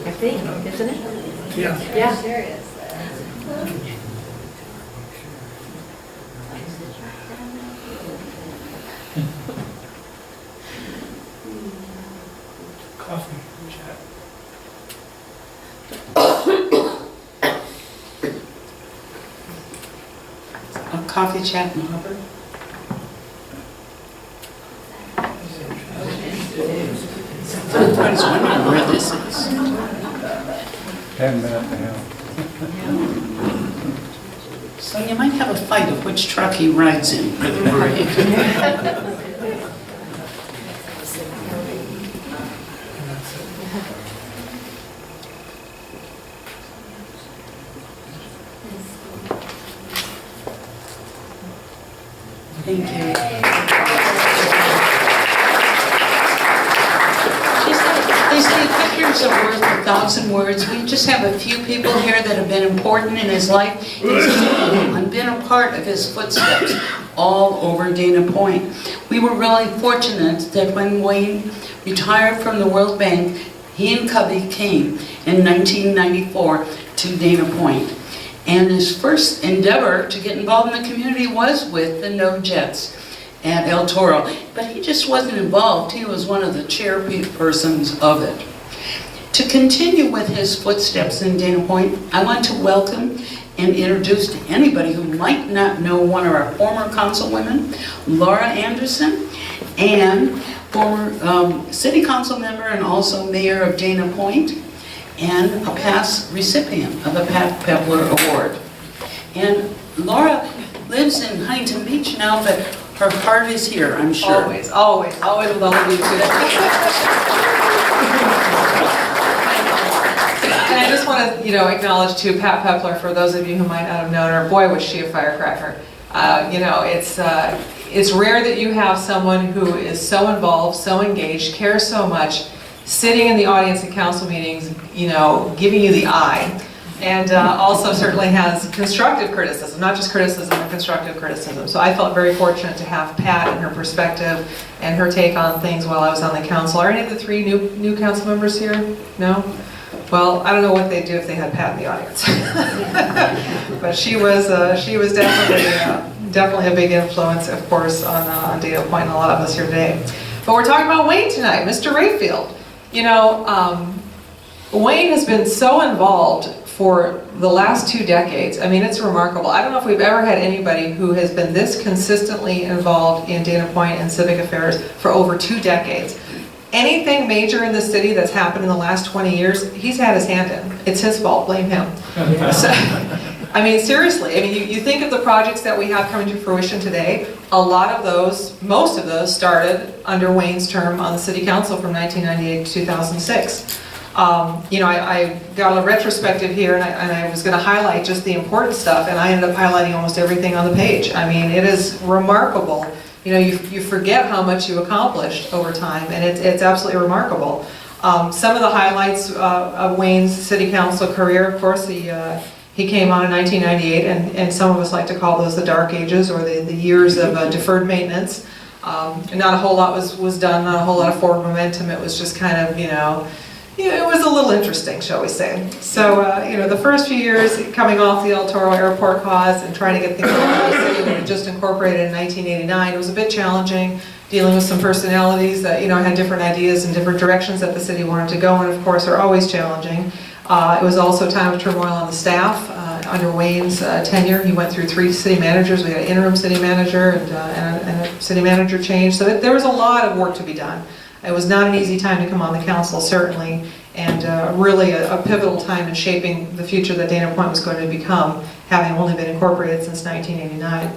[SPEAKER 8] I think, isn't it?
[SPEAKER 2] Yeah.
[SPEAKER 8] Yeah.
[SPEAKER 2] Coffee chat.
[SPEAKER 9] A coffee chat in Hubbard? Everybody's wondering where this is.
[SPEAKER 11] 10-minute now.
[SPEAKER 9] So you might have a fight of which truck he rides in for the parade. Thank you. They say pictures are worth 1,000 words. We just have a few people here that have been important in his life. I've been a part of his footsteps all over Dana Point. We were really fortunate that when Wayne retired from the World Bank, he and Cubby came in 1994 to Dana Point. And his first endeavor to get involved in the community was with the No Jets at El Toro. But he just wasn't involved. He was one of the chairpersons of it. To continue with his footsteps in Dana Point, I want to welcome and introduce to anybody who might not know one of our former councilwomen, Laura Anderson, and former city council member and also mayor of Dana Point, and a past recipient of the Pat Pepler Award. And Laura lives in Huntington Beach now, but her heart is here, I'm sure.
[SPEAKER 12] Always, always, always with all of you too. And I just want to, acknowledge too Pat Pepler, for those of you who might not have known her. Boy, was she a firecracker. It's rare that you have someone who is so involved, so engaged, cares so much, sitting in the audience at council meetings, giving you the eye, and also certainly has constructive criticism, not just criticism, but constructive criticism. So I felt very fortunate to have Pat and her perspective and her take on things while I was on the council. Are any of the three new council members here? No? Well, I don't know what they'd do if they had Pat in the audience. But she was definitely a big influence, of course, on Dana Point and a lot of us here today. But we're talking about Wayne tonight, Mr. Rayfield. Wayne has been so involved for the last 2 decades. I mean, it's remarkable. I don't know if we've ever had anybody who has been this consistently involved in Dana Point and civic affairs for over 2 decades. Anything major in the city that's happened in the last 20 years, he's had his hand in. It's his fault, blame him. So, I mean, seriously, you think of the projects that we have coming to fruition today, a lot of those, most of those started under Wayne's term on the city council from 1998 to 2006. I got a retrospective here and I was going to highlight just the important stuff, and I ended up highlighting almost everything on the page. I mean, it is remarkable. You forget how much you accomplished over time, and it's absolutely remarkable. Some of the highlights of Wayne's city council career, of course, he came on in 1998, and some of us like to call those the dark ages, or the years of deferred maintenance. Not a whole lot was done, not a whole lot of forward momentum. It was just kind of, it was a little interesting, shall we say. So, the first few years coming off the El Toro Airport cause and trying to get things going in the city when it just incorporated in 1989, it was a bit challenging, dealing with some personalities that, had different ideas and different directions that the city wanted to go, and of course are always challenging. It was also a time of turmoil on the staff. under Wayne's tenure. He went through 3 city managers. We had an interim city manager and a city manager change. So there was a lot of work to be done. It was not an easy time to come on the council, certainly, and really a pivotal time in shaping the future that Dana Point was going to become, having only been incorporated since 1989.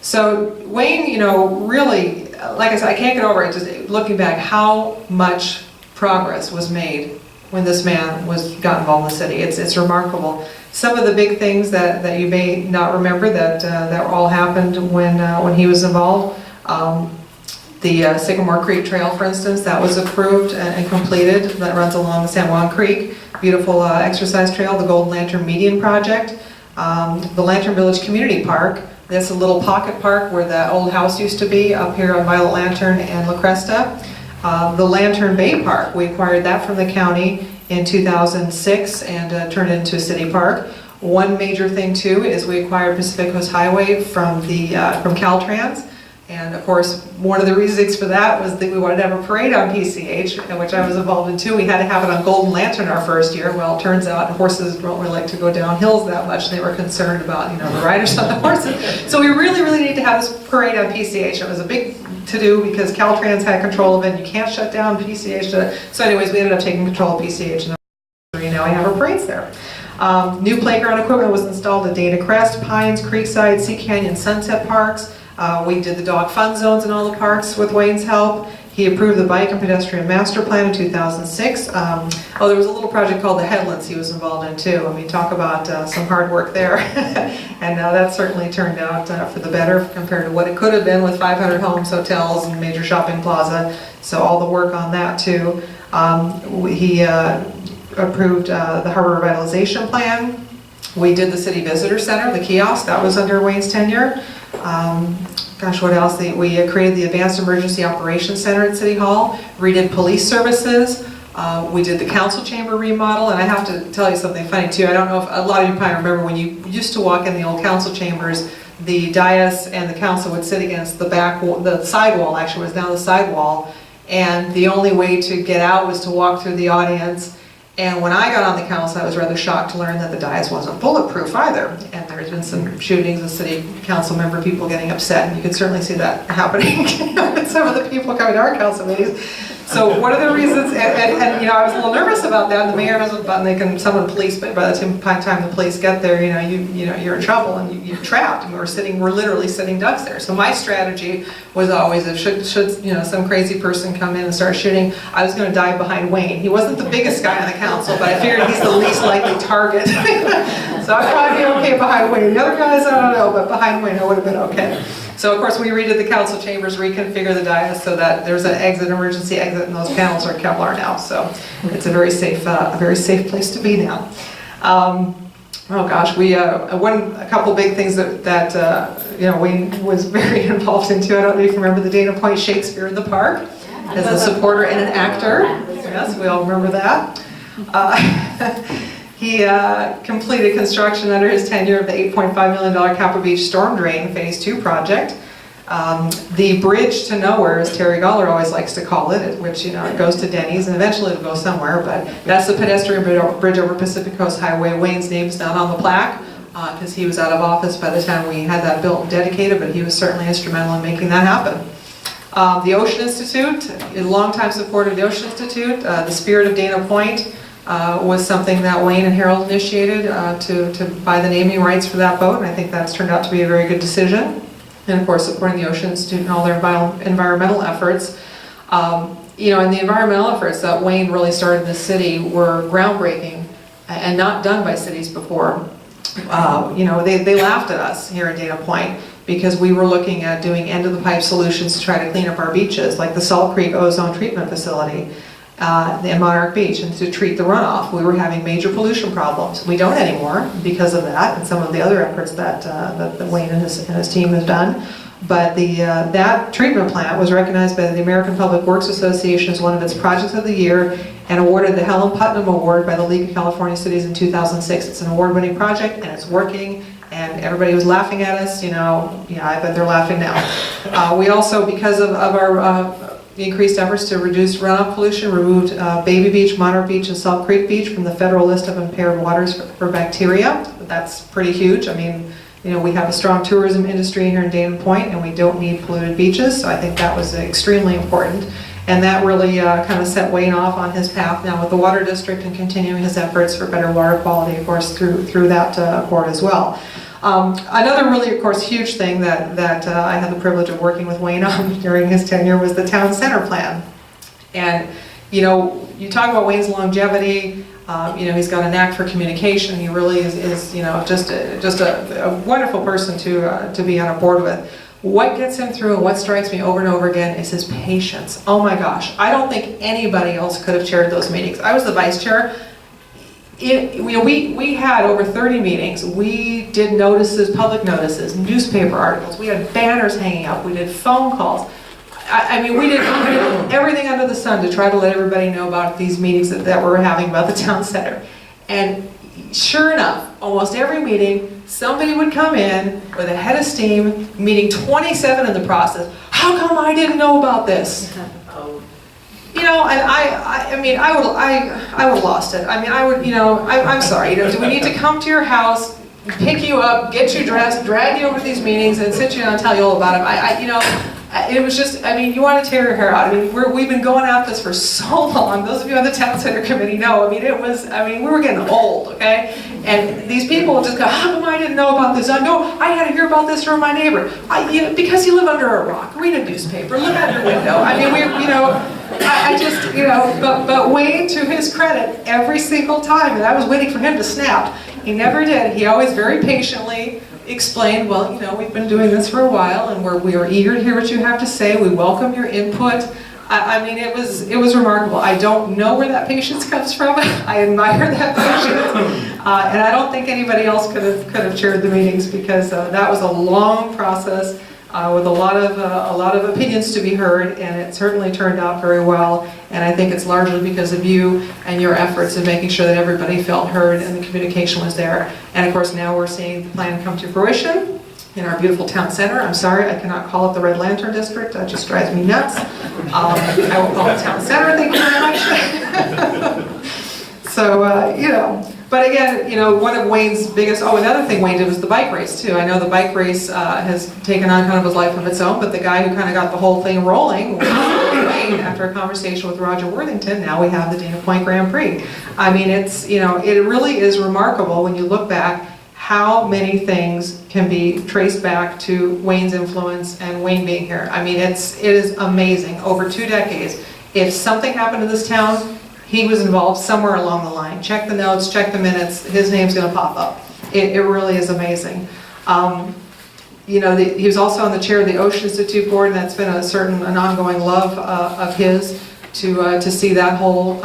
[SPEAKER 12] So Wayne, you know, really, like I said, I can't get over it, just looking back, how much progress was made when this man got involved in the city. It's remarkable. Some of the big things that you may not remember that all happened when he was involved. The Sycamore Creek Trail, for instance, that was approved and completed. That runs along the San Juan Creek. Beautiful exercise trail. The Golden Lantern Median Project. The Lantern Village Community Park. That's a little pocket park where the old house used to be up here on Violet Lantern and La Cresta. The Lantern Bay Park, we acquired that from the county in 2006 and turned it into a city park. One major thing too is we acquired Pacific Coast Highway from Caltrans. And of course, one of the reasons for that was that we wanted to have a parade on PCH, which I was involved in too. We had to have it on Golden Lantern our first year. Well, it turns out horses don't really like to go down hills that much. They were concerned about, you know, the riders on the horses. So we really, really need to have this parade on PCH. It was a big to-do because Caltrans had control of it. You can't shut down PCH. So anyways, we ended up taking control of PCH, and now we have our parades there. New playground equipment was installed at Dana Crest, Pines, Creekside, Sea Canyon, Sunset Parks. We did the dog fun zones in all the parks with Wayne's help. He approved the bike and pedestrian master plan in 2006. There was a little project called the Headlands he was involved in too. I mean, talk about some hard work there. And that certainly turned out for the better compared to what it could have been with 500 homes, hotels, and major shopping plaza. So all the work on that too. He approved the harbor revitalization plan. We did the city visitor center, the kiosk, that was under Wayne's tenure. Gosh, what else? We created the Advanced Emergency Operations Center at City Hall, redid police services. We did the council chamber remodel, and I have to tell you something funny too. I don't know if a lot of you probably remember when you used to walk in the old council chambers, the dais and the council would sit against the back wall, the side wall actually was now the side wall, and the only way to get out was to walk through the audience. And when I got on the council, I was rather shocked to learn that the dais wasn't bulletproof either. And there's been some shootings of city council member people getting upset, and you could certainly see that happening with some of the people coming to our council meetings. So one of the reasons, and you know, I was a little nervous about that. The mayor has a button they can summon the police, but by the time the police get there, you know you're in trouble and you're trapped. And we're literally sitting ducks there. So my strategy was always, if should you know some crazy person come in and start shooting, I was going to dive behind Wayne. He wasn't the biggest guy on the council, but I figured he's the least likely target. So I'd probably be okay behind Wayne. The other guys, I don't know, but behind Wayne I would have been okay. So of course we redid the council chambers, reconfigure the dais so that there's an emergency exit, and those panels are Kevlar now. So it's a very safe place to be now. Oh gosh, we a couple big things that you know Wayne was very involved in too. I don't know if you remember the Dana Point Shakespeare in the Park as a supporter and an actor. Yes, we all remember that. He completed construction under his tenure of the $8.5 million Copper Beach Storm Drain Phase 2 project. The bridge to nowhere, as Terry Goller always likes to call it, which you know it goes to Denny's and eventually it'll go somewhere, but that's the pedestrian bridge over Pacific Coast Highway. Wayne's name's not on the plaque because he was out of office by the time we had that built and dedicated, but he was certainly instrumental in making that happen. The Ocean Institute, a longtime supporter of the Ocean Institute, the Spirit of Dana Point, was something that Wayne and Harold initiated to buy the naming rights for that boat, and I think that's turned out to be a very good decision. And of course, supporting the Ocean Institute and all their environmental efforts. You know, and the environmental efforts that Wayne really started in the city were groundbreaking and not done by cities before. You know, they laughed at us here in Dana Point because we were looking at doing end-of-the-pipe solutions to try to clean up our beaches, like the Salt Creek Ozone Treatment Facility. In Monarch Beach, and to treat the runoff. We were having major pollution problems. We don't anymore because of that and some of the other efforts that Wayne and his team have done. But that treatment plant was recognized by the American Public Works Association as one of its projects of the year and awarded the Helen Putnam Award by the League of California Cities in 2006. It's an award-winning project and it's working, and everybody was laughing at us, you know. Yeah, I bet they're laughing now. We also, because of our increased efforts to reduce runoff pollution, removed Baby Beach, Monarch Beach, and Salt Creek Beach from the federal list of impaired waters for bacteria. That's pretty huge. I mean, you know, we have a strong tourism industry here in Dana Point, and we don't need polluted beaches, so I think that was extremely important. And that really kind of set Wayne off on his path now with the Water District and continuing his efforts for better water quality, of course, through that board as well. Another really, of course, huge thing that I had the privilege of working with Wayne on during his tenure was the town center plan. And, you know, you talk about Wayne's longevity, you know, he's got a knack for communication. He really is you know, just a wonderful person to be on a board with. What gets him through and what strikes me over and over again is his patience. Oh my gosh, I don't think anybody else could have chaired those meetings. I was the vice chair. We had over 30 meetings. We did notices, public notices, newspaper articles. We had banners hanging up. We did phone calls. I mean, we did everything under the sun to try to let everybody know about these meetings that we're having about the town center. And sure enough, almost every meeting, somebody would come in with a head of steam, meeting 27 in the process. How come I didn't know about this? You know, and I mean, I would have lost it. I mean, I would, you know, I'm sorry. You know, do we need to come to your house, pick you up, get you dressed, drag you over to these meetings, and sit you down and tell you all about it? You know, it was just, I mean, you want to tear your hair out. I mean, we've been going at this for so long. Those of you on the town center committee know. I mean, we were getting old, okay? And these people would just go, how come I didn't know about this? I had to hear about this from my neighbor. You know, because you live under a rock, read a newspaper, look out your window. I mean, you know, I just, you know, but Wayne, to his credit, every single time, and I was waiting for him to snap, he never did. He always very patiently explained, well, you know, we've been doing this for a while, and we are eager to hear what you have to say. We welcome your input. I mean, it was remarkable. I don't know where that patience comes from. I admire that patience, and I don't think anybody else could have chaired the meetings, because that was a long process with a lot of opinions to be heard, and it certainly turned out very well. And I think it's largely because of you and your efforts in making sure that everybody felt heard and the communication was there. And of course, now we're seeing the plan come to fruition in our beautiful town center. I'm sorry, I cannot call it the Red Lantern District. That just drives me nuts. I will call it town center, thank you very much. So, you know, but again, you know, one of Wayne's biggest, another thing Wayne did was the bike race too. I know the bike race has taken on kind of a life of its own, but the guy who kind of got the whole thing rolling was Wayne. After a conversation with Roger Worthington, now we have the Dana Point Grand Prix. I mean, it's, you know, it really is remarkable when you look back how many things can be traced back to Wayne's influence and Wayne being here. I mean, it is amazing. Over 2 decades, if something happened in this town, he was involved somewhere along the line. Check the notes, check the minutes, his name's gonna pop up. It really is amazing. You know, he was also on the chair of the Ocean Institute Board, and that's been an ongoing love of his to see that whole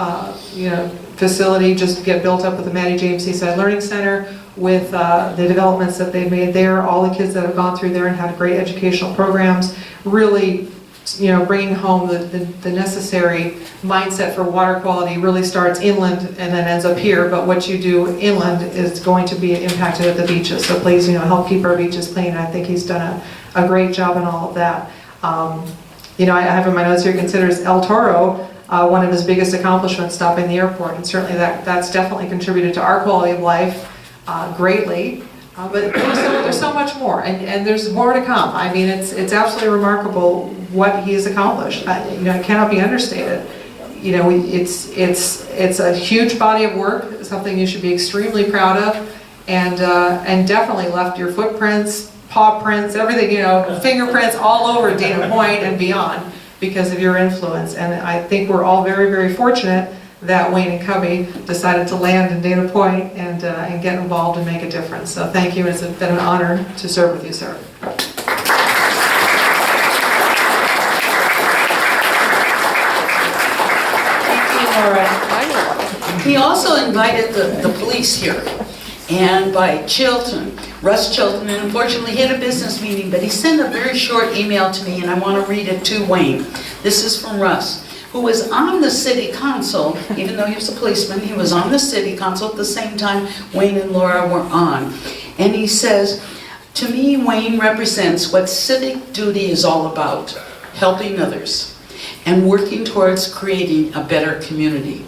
[SPEAKER 12] you know, facility just get built up with the Mattie James Seaside Learning Center, with the developments that they've made there, all the kids that have gone through there and had great educational programs, really, you know, bringing home the necessary mindset for water quality. Really starts inland and then ends up here, but what you do inland is going to be impacted at the beaches. So please, you know, help keep our beaches clean. I think he's done a great job in all of that. You know, I have in my notes here, considers El Toro one of his biggest accomplishments, stopping the airport, and certainly that's definitely contributed to our quality of life greatly. But there's so much more, and there's more to come. I mean, it's absolutely remarkable what he has accomplished. You know, it cannot be understated. You know, it's a huge body of work, something you should be extremely proud of, and definitely left your footprints, paw prints, everything, you know, fingerprints all over Dana Point and beyond because of your influence. And I think we're all very, very fortunate that Wayne and Cubby decided to land in Dana Point and get involved and make a difference. So thank you. It's been an honor to serve with you, sir.
[SPEAKER 9] He also invited the police here, and by Chilton, Russ Chilton, and unfortunately he had a business meeting, but he sent a very short email to me, and I want to read it to Wayne. This is from Russ, who was on the city council. Even though he was a policeman, he was on the city council at the same time Wayne and Laura were on. And he says, to me, Wayne represents what civic duty is all about, helping others and working towards creating a better community.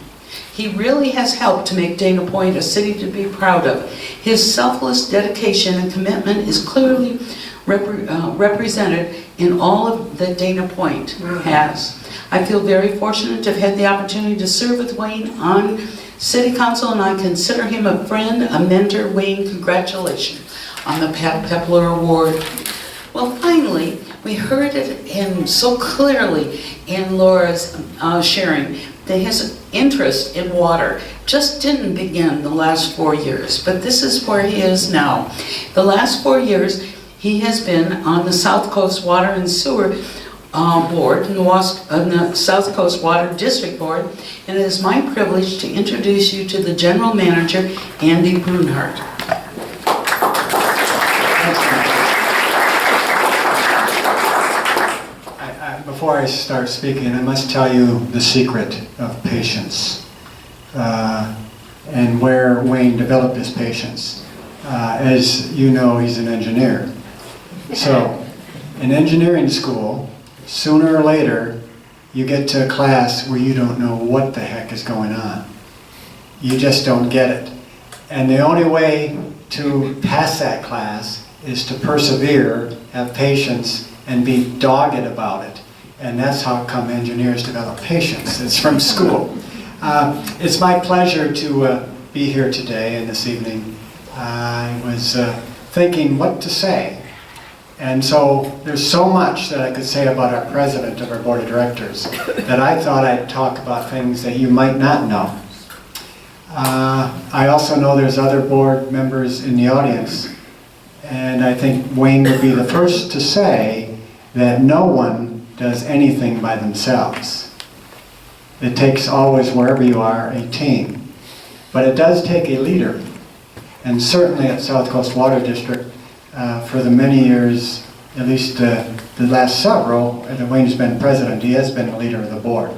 [SPEAKER 9] He really has helped to make Dana Point a city to be proud of. His selfless dedication and commitment is clearly represented in all of that Dana Point has. I feel very fortunate to have had the opportunity to serve with Wayne on City Council, and I consider him a friend, a mentor. Wayne, congratulations on the Pat Pepler Award. Well, finally, we heard it so clearly in Laura's sharing that his interest in water just didn't begin the last 4 years, but this is where he is now. The last 4 years, he has been on the South Coast Water and Sewer Board, in the South Coast Water District Board, and it is my privilege to introduce you to the General Manager, Andy Brunhart.
[SPEAKER 5] Before I start speaking, I must tell you the secret of patience and where Wayne developed his patience. As you know, he's an engineer. So, in engineering school, sooner or later, you get to a class where you don't know what the heck is going on. You just don't get it. And the only way to pass that class is to persevere, have patience, and be dogged about it. And that's how come engineers develop patience. It's from school. It's my pleasure to be here today and this evening. I was thinking what to say. And so there's so much that I could say about our president of our board of directors that I thought I'd talk about things that you might not know. I also know there's other board members in the audience, and I think Wayne would be the first to say that no one does anything by themselves. It takes always, wherever you are, a team. But it does take a leader. And certainly at South Coast Water District, for the many years, at least the last several, that Wayne's been president, he has been the leader of the board.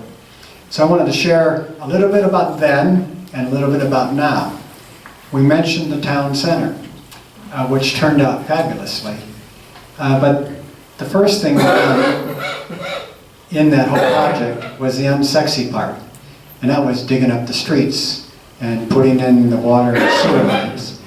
[SPEAKER 5] So I wanted to share a little bit about then and a little bit about now. We mentioned the town center, which turned out fabulously. But the first thing in that whole project was the unsexy part, and that was digging up the streets and putting in the water and sewer lines.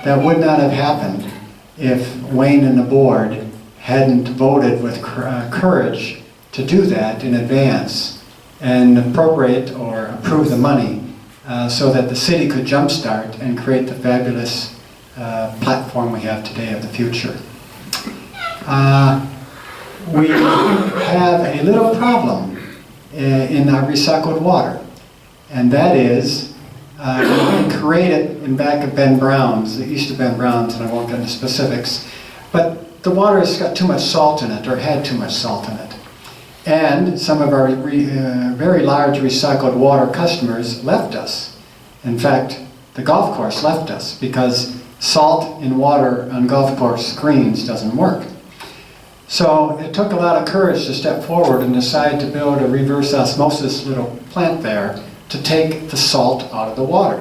[SPEAKER 5] That would not have happened if Wayne and the board hadn't voted with courage to do that in advance and appropriate or approve the money so that the city could jumpstart and create the fabulous platform we have today of the future. We have a little problem in our recycled water, and that is we created in back of Ben Brown's, east of Ben Brown's, and I won't get into specifics, but the water has got too much salt in it, or had too much salt in it. And some of our very large recycled water customers left us. In fact, the golf course left us because salt in water on golf course greens doesn't work. So it took a lot of courage to step forward and decide to build a reverse osmosis little plant there to take the salt out of the water.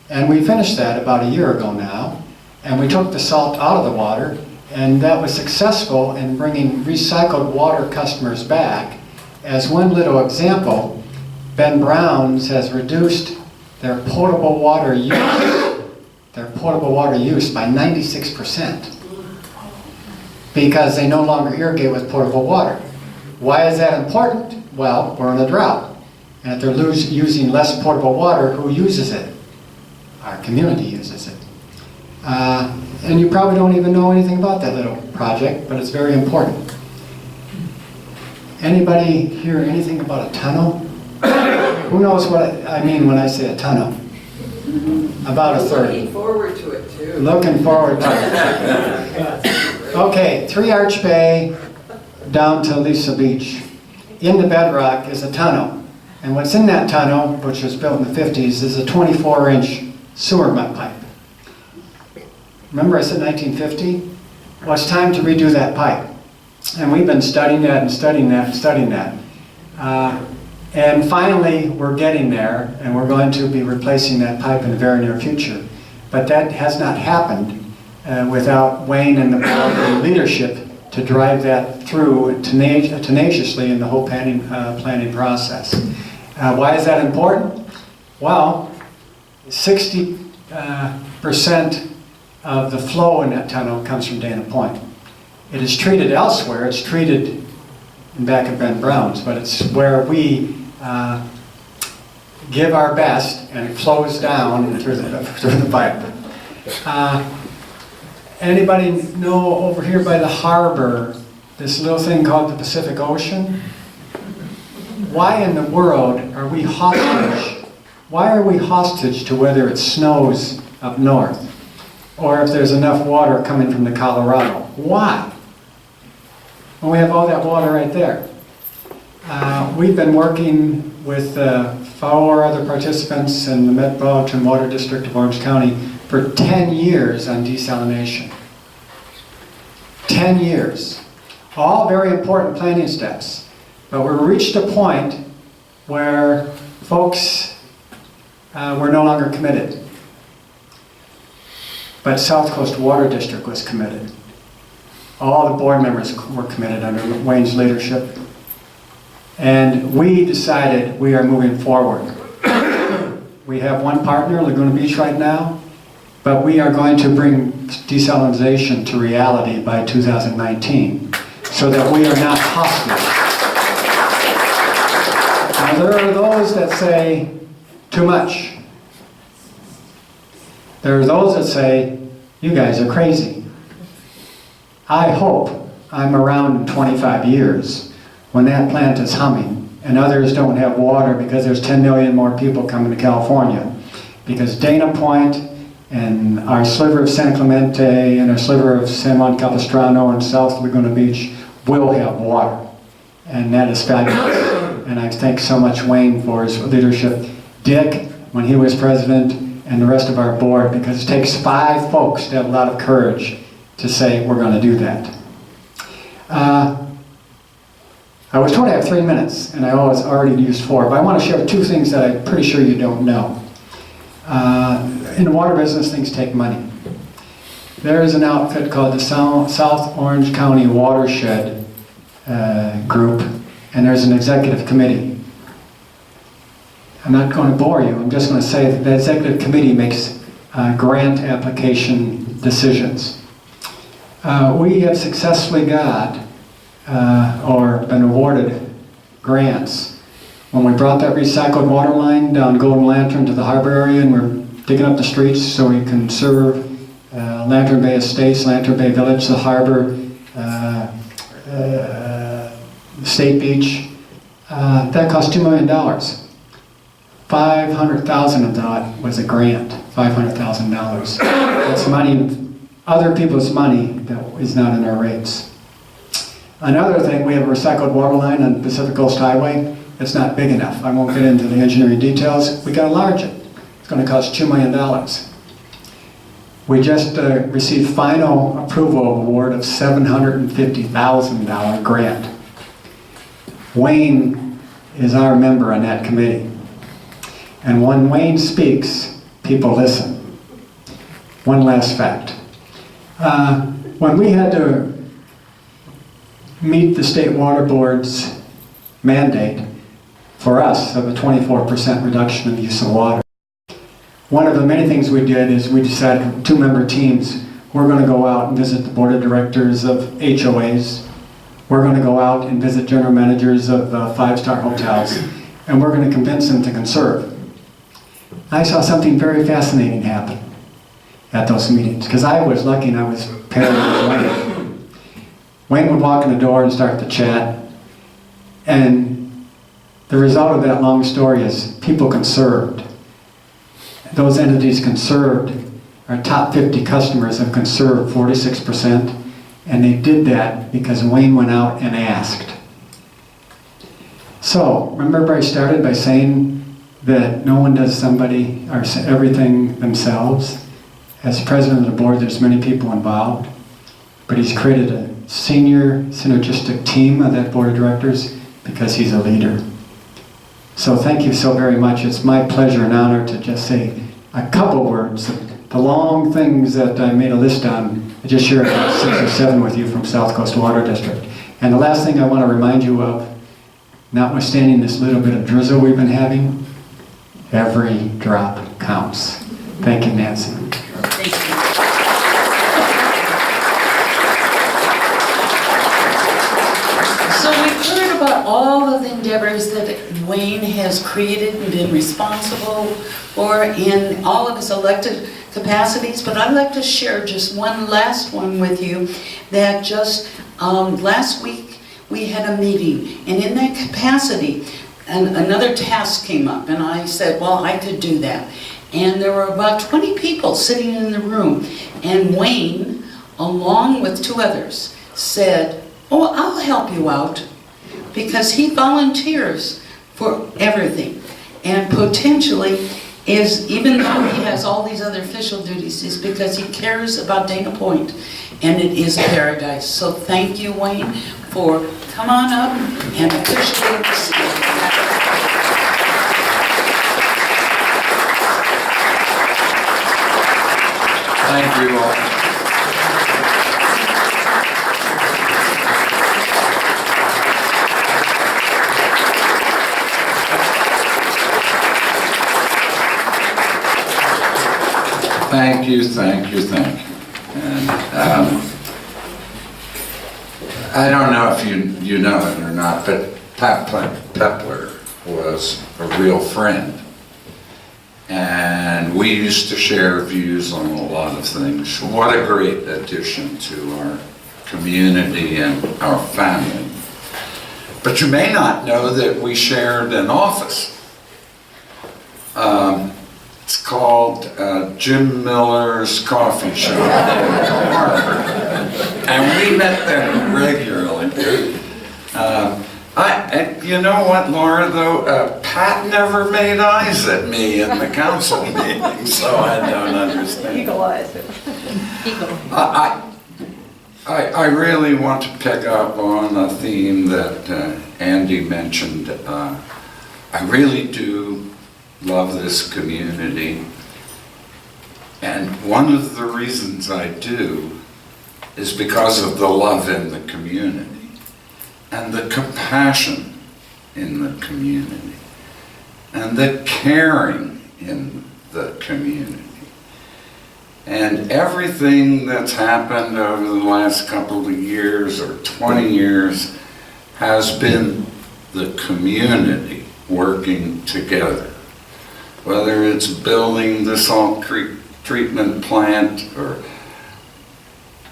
[SPEAKER 5] And we finished that about a year ago now, and we took the salt out of the water, and that was successful in bringing recycled water customers back. As one little example, Ben Brown's has reduced their potable water use by 96%. Because they no longer irrigate with potable water. Why is that important? Well, we're in a drought. And if they're using less potable water, who uses it? Our community uses it. And you probably don't even know anything about that little project, but it's very important. Anybody hear anything about a tunnel? Who knows what I mean when I say a tunnel? About a third.
[SPEAKER 13] Looking forward to it, too.
[SPEAKER 5] Looking forward to it. Okay, 3 Arch Bay down to Lisa Beach. In the bedrock is a tunnel. And what's in that tunnel, which was built in the 50s, is a 24-inch sewer pipe. Remember I said 1950? Well, it's time to redo that pipe. And we've been studying that and studying that and studying that. And finally, we're getting there, and we're going to be replacing that pipe in the very near future. But that has not happened without Wayne and the board leadership to drive that through tenaciously in the whole planning process. Why is that important? Well, 60% of the flow in that tunnel comes from Dana Point. It is treated elsewhere. It's treated in back of Ben Brown's, but it's where we give our best, and it flows down through the pipe. Anybody know over here by the harbor, this little thing called the Pacific Ocean? Why in the world are we hostage? Why are we hostage to whether it snows up north or if there's enough water coming from the Colorado? Why? When we have all that water right there. We've been working with 4 other participants in the Metropolitan Water District of Orange County for 10 years on desalination. 10 years. All very important planning steps. But we reached a point where folks were no longer committed. But South Coast Water District was committed. All the board members were committed under Wayne's leadership. And we decided we are moving forward. We have one partner, Laguna Beach, right now, but we are going to bring desalination to reality by 2019 so that we are not hostage. Now, there are those that say too much. There are those that say, you guys are crazy. I hope I'm around in 25 years when that plant is humming and others don't have water because there's 10 million more people coming to California. Because Dana Point and our sliver of San Clemente and our sliver of San Juan Capistrano and South Laguna Beach will have water. And that is fabulous. And I thank so much Wayne for his leadership. Dick, when he was president, and the rest of our board, because it takes 5 folks to have a lot of courage to say we're going to do that. I was told I have 3 minutes, and I already used 4, but I want to share 2 things that I'm pretty sure you don't know. In the water business, things take money. There is an outfit called the South Orange County Watershed Group, and there's an executive committee. I'm not going to bore you, I'm just going to say that the executive committee makes grant application decisions. We have successfully got or been awarded grants. When we brought that recycled water line down Golden Lantern to the harbor area and we're digging up the streets so we can serve Lantern Bay Estates, Lantern Bay Village, the harbor, State Beach, that cost $2 million. $500,000 of that was a grant, $500,000. That's money, other people's money that is not in our rates. Another thing, we have a recycled water line on Pacific Coast Highway. It's not big enough. I won't get into the engineering details. We got to enlarge it. It's going to cost $2 million. We just received final approval award of $750,000 grant. Wayne is our member on that committee. And when Wayne speaks, people listen. One last fact. When we had to meet the State Water Board's mandate for us of a 24% reduction in the use of water, one of the many things we did is we decided 2-member teams, we're going to go out and visit the board of directors of HOAs, we're going to go out and visit general managers of 5-star hotels, and we're going to convince them to conserve. I saw something very fascinating happen at those meetings, because I was lucky and I was paired with Wayne. Wayne would walk in the door and start to chat, and the result of that long story is people conserved. Those entities conserved, our top 50 customers have conserved 46%, and they did that because Wayne went out and asked. So, remember I started by saying that no one does somebody or everything themselves. As president of the board, there's many people involved, but he's created a senior synergistic team of that board of directors because he's a leader. So thank you so very much. It's my pleasure and honor to just say a couple words. The long things that I made a list on, I just shared about 6 or 7 with you from South Coast Water District. And the last thing I want to remind you of, notwithstanding this little bit of drizzle we've been having,
[SPEAKER 13] Every drop counts. Thank you, Nancy.
[SPEAKER 9] Thank you. So we've heard about all of the endeavors that Wayne has created and been responsible for in all of his elected capacities, but I'd like to share just one last one with you that just last week we had a meeting, and in that capacity another task came up, and I said, well, I could do that. And there were about 20 people sitting in the room, and Wayne, along with 2 others, said, oh, I'll help you out, because he volunteers for everything, and potentially is, even though he has all these other official duties, is because he cares about Dana Point, and it is a paradise. So thank you, Wayne, for come on up and officially receive.
[SPEAKER 11] Thank you all. Thank you, thank you, thank you. And I don't know if you know it or not, but Pat Pepler was a real friend. And we used to share views on a lot of things. What a great addition to our community and our family. But you may not know that we shared an office. It's called Jim Miller's Coffee Shop in Harvard. And we met there regularly. You know what, Laura, though? Pat never made eyes at me in the council meeting, so I don't understand.
[SPEAKER 8] Eagle eyes.
[SPEAKER 11] I really want to pick up on a theme that Andy mentioned. I really do love this community, and one of the reasons I do is because of the love in the community and the compassion in the community and the caring in the community. And everything that's happened over the last couple of years or 20 years has been the community working together. Whether it's building the salt treatment plant or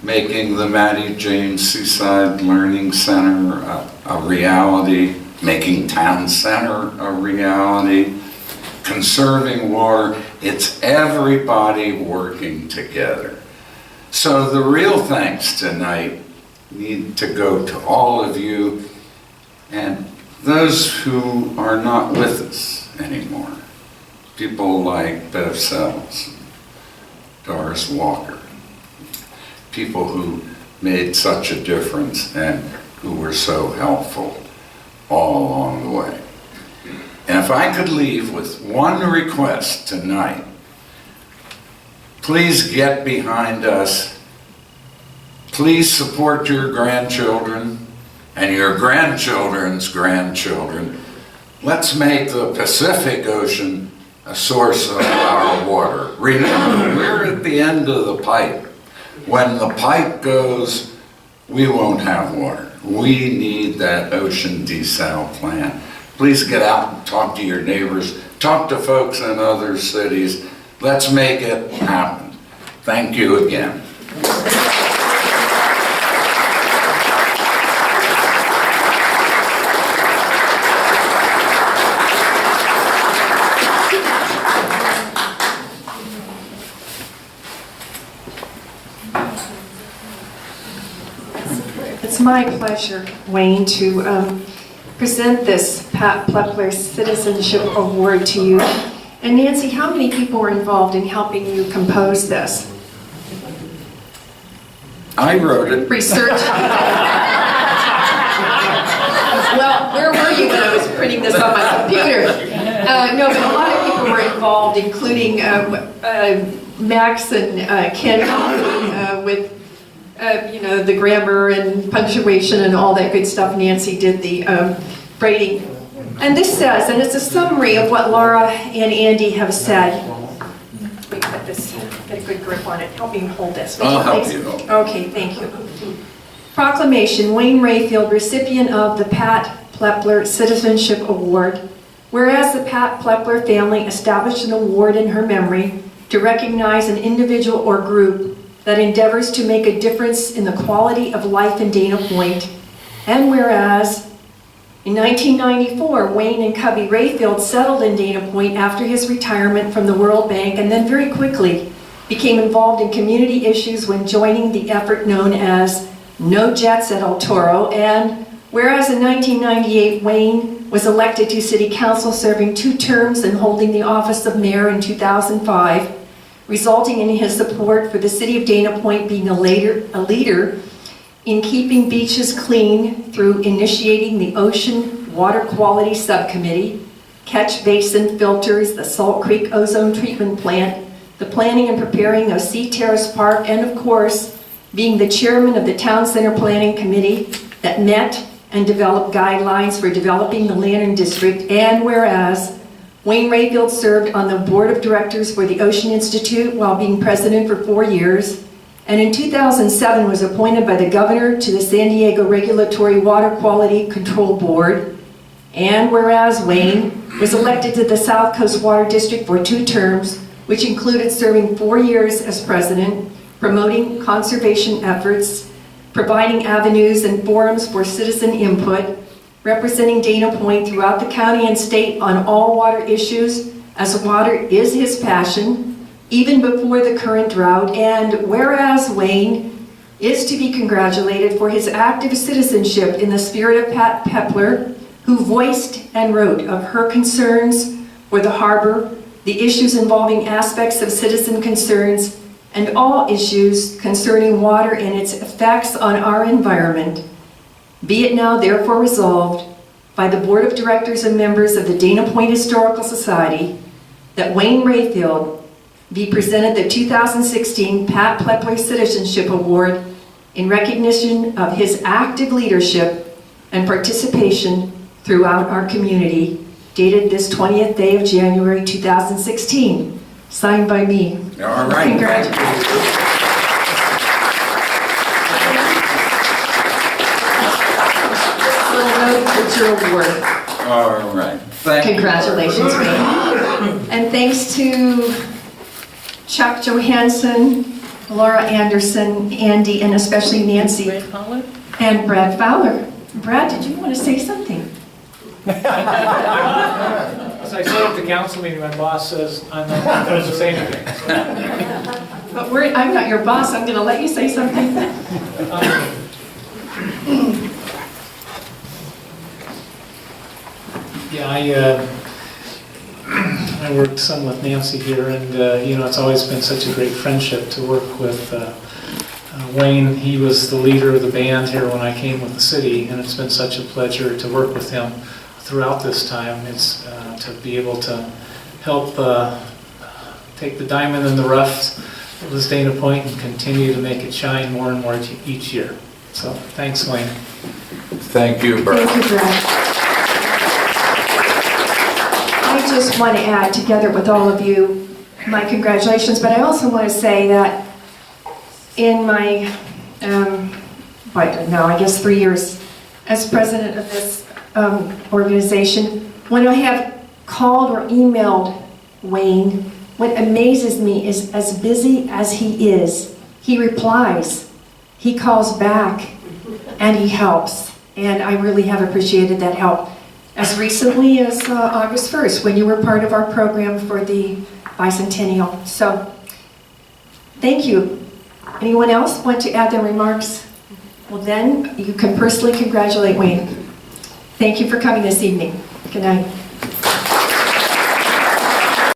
[SPEAKER 11] making the Mattie James Seaside Learning Center a reality, making Town Center a reality, conserving water, it's everybody working together. So the real thanks tonight need to go to all of you and those who are not with us anymore. People like Bev Sells, Doris Walker, people who made such a difference and who were so helpful all along the way. And if I could leave with one request tonight, please get behind us. Please support your grandchildren and your grandchildren's grandchildren. Let's make the Pacific Ocean a source of our water. Remember, we're at the end of the pipe. When the pipe goes, we won't have water. We need that ocean desal plant. Please get out and talk to your neighbors, talk to folks in other cities. Let's make it happen. Thank you again.
[SPEAKER 1] It's my pleasure, Wayne, to present this Pat Plepler Citizenship Award to you. And Nancy, how many people were involved in helping you compose this?
[SPEAKER 11] I wrote it.
[SPEAKER 1] Research. Well, where were you when I was printing this on my computer? No, but a lot of people were involved, including Max and Ken with the grammar and punctuation and all that good stuff. Nancy did the braiding And this says, and it's a summary of what Laura and Andy have said. Let me put this, get a good grip on it. Help me hold this.
[SPEAKER 11] I'll help you.
[SPEAKER 1] Okay, thank you. Proclamation, Wayne Rayfield, recipient of the Pat Plepler Citizenship Award. Whereas the Pat Plepler family established an award in her memory to recognize an individual or group that endeavors to make a difference in the quality of life in Dana Point. And whereas in 1994, Wayne and Cubby Rayfield settled in Dana Point after his retirement from the World Bank, and then very quickly became involved in community issues when joining the effort known as No Jets at El Toro. And whereas in 1998, Wayne was elected to City Council, serving 2 terms and holding the office of mayor in 2005, resulting in his support for the city of Dana Point being a leader in keeping beaches clean through initiating the Ocean Water Quality Subcommittee, catch basin filters, the Salt Creek Ozone Treatment Plant, the planning and preparing of Sea Terrace Park, and of course, being the chairman of the Town Center Planning Committee that met and developed guidelines for developing the Lantern District. And whereas Wayne Rayfield served on the board of directors for the Ocean Institute while being president for 4 years, and in 2007 was appointed by the governor to the San Diego Regulatory Water Quality Control Board. And whereas Wayne was elected to the South Coast Water District for 2 terms, which included serving 4 years as president, promoting conservation efforts, providing avenues and forums for citizen input, representing Dana Point throughout the county and state on all water issues, as water is his passion, even before the current drought. And whereas Wayne is to be congratulated for his active citizenship in the spirit of Pat Pepler, who voiced and wrote of her concerns for the harbor, the issues involving aspects of citizen concerns, and all issues concerning water and its effects on our environment. Be it now therefore resolved by the Board of Directors and members of the Dana Point Historical Society that Wayne Rayfield be presented the 2016 Pat Plepler Citizenship Award in recognition of his active leadership and participation throughout our community, dated this 20th day of January 2016. Signed by me.
[SPEAKER 11] All right.
[SPEAKER 1] Congratulations. Little note for your award.
[SPEAKER 11] All right. Thank you.
[SPEAKER 1] Congratulations, Wayne. And thanks to Chuck Johansson, Laura Anderson, Andy, and especially Nancy.
[SPEAKER 7] Brad Fowler?
[SPEAKER 1] And Brad Fowler. Brad, did you want to say something?
[SPEAKER 2] As I said at the council meeting, my boss says I'm not supposed to say anything.
[SPEAKER 1] But I'm not your boss, I'm going to let you say something.
[SPEAKER 2] Yeah, I worked some with Nancy here, and it's always been such a great friendship to work with Wayne. He was the leader of the band here when I came with the city, and it's been such a pleasure to work with him throughout this time. It's to be able to help take the diamond in the rough of this Dana Point and continue to make it shine more and more each year. So thanks, Wayne.
[SPEAKER 11] Thank you, Brad.
[SPEAKER 1] Thank you, Brad. I just want to add, together with all of you, my congratulations, but I also want to say that in my, I guess 3 years as president of this organization, when I have called or emailed Wayne, what amazes me is as busy as he is, he replies, he calls back, and he helps. And I really have appreciated that help. As recently as August 1st, when you were part of our program for the bicentennial. So, thank you. Anyone else want to add their remarks? Well then, you can personally congratulate Wayne. Thank you for coming this evening. Good night.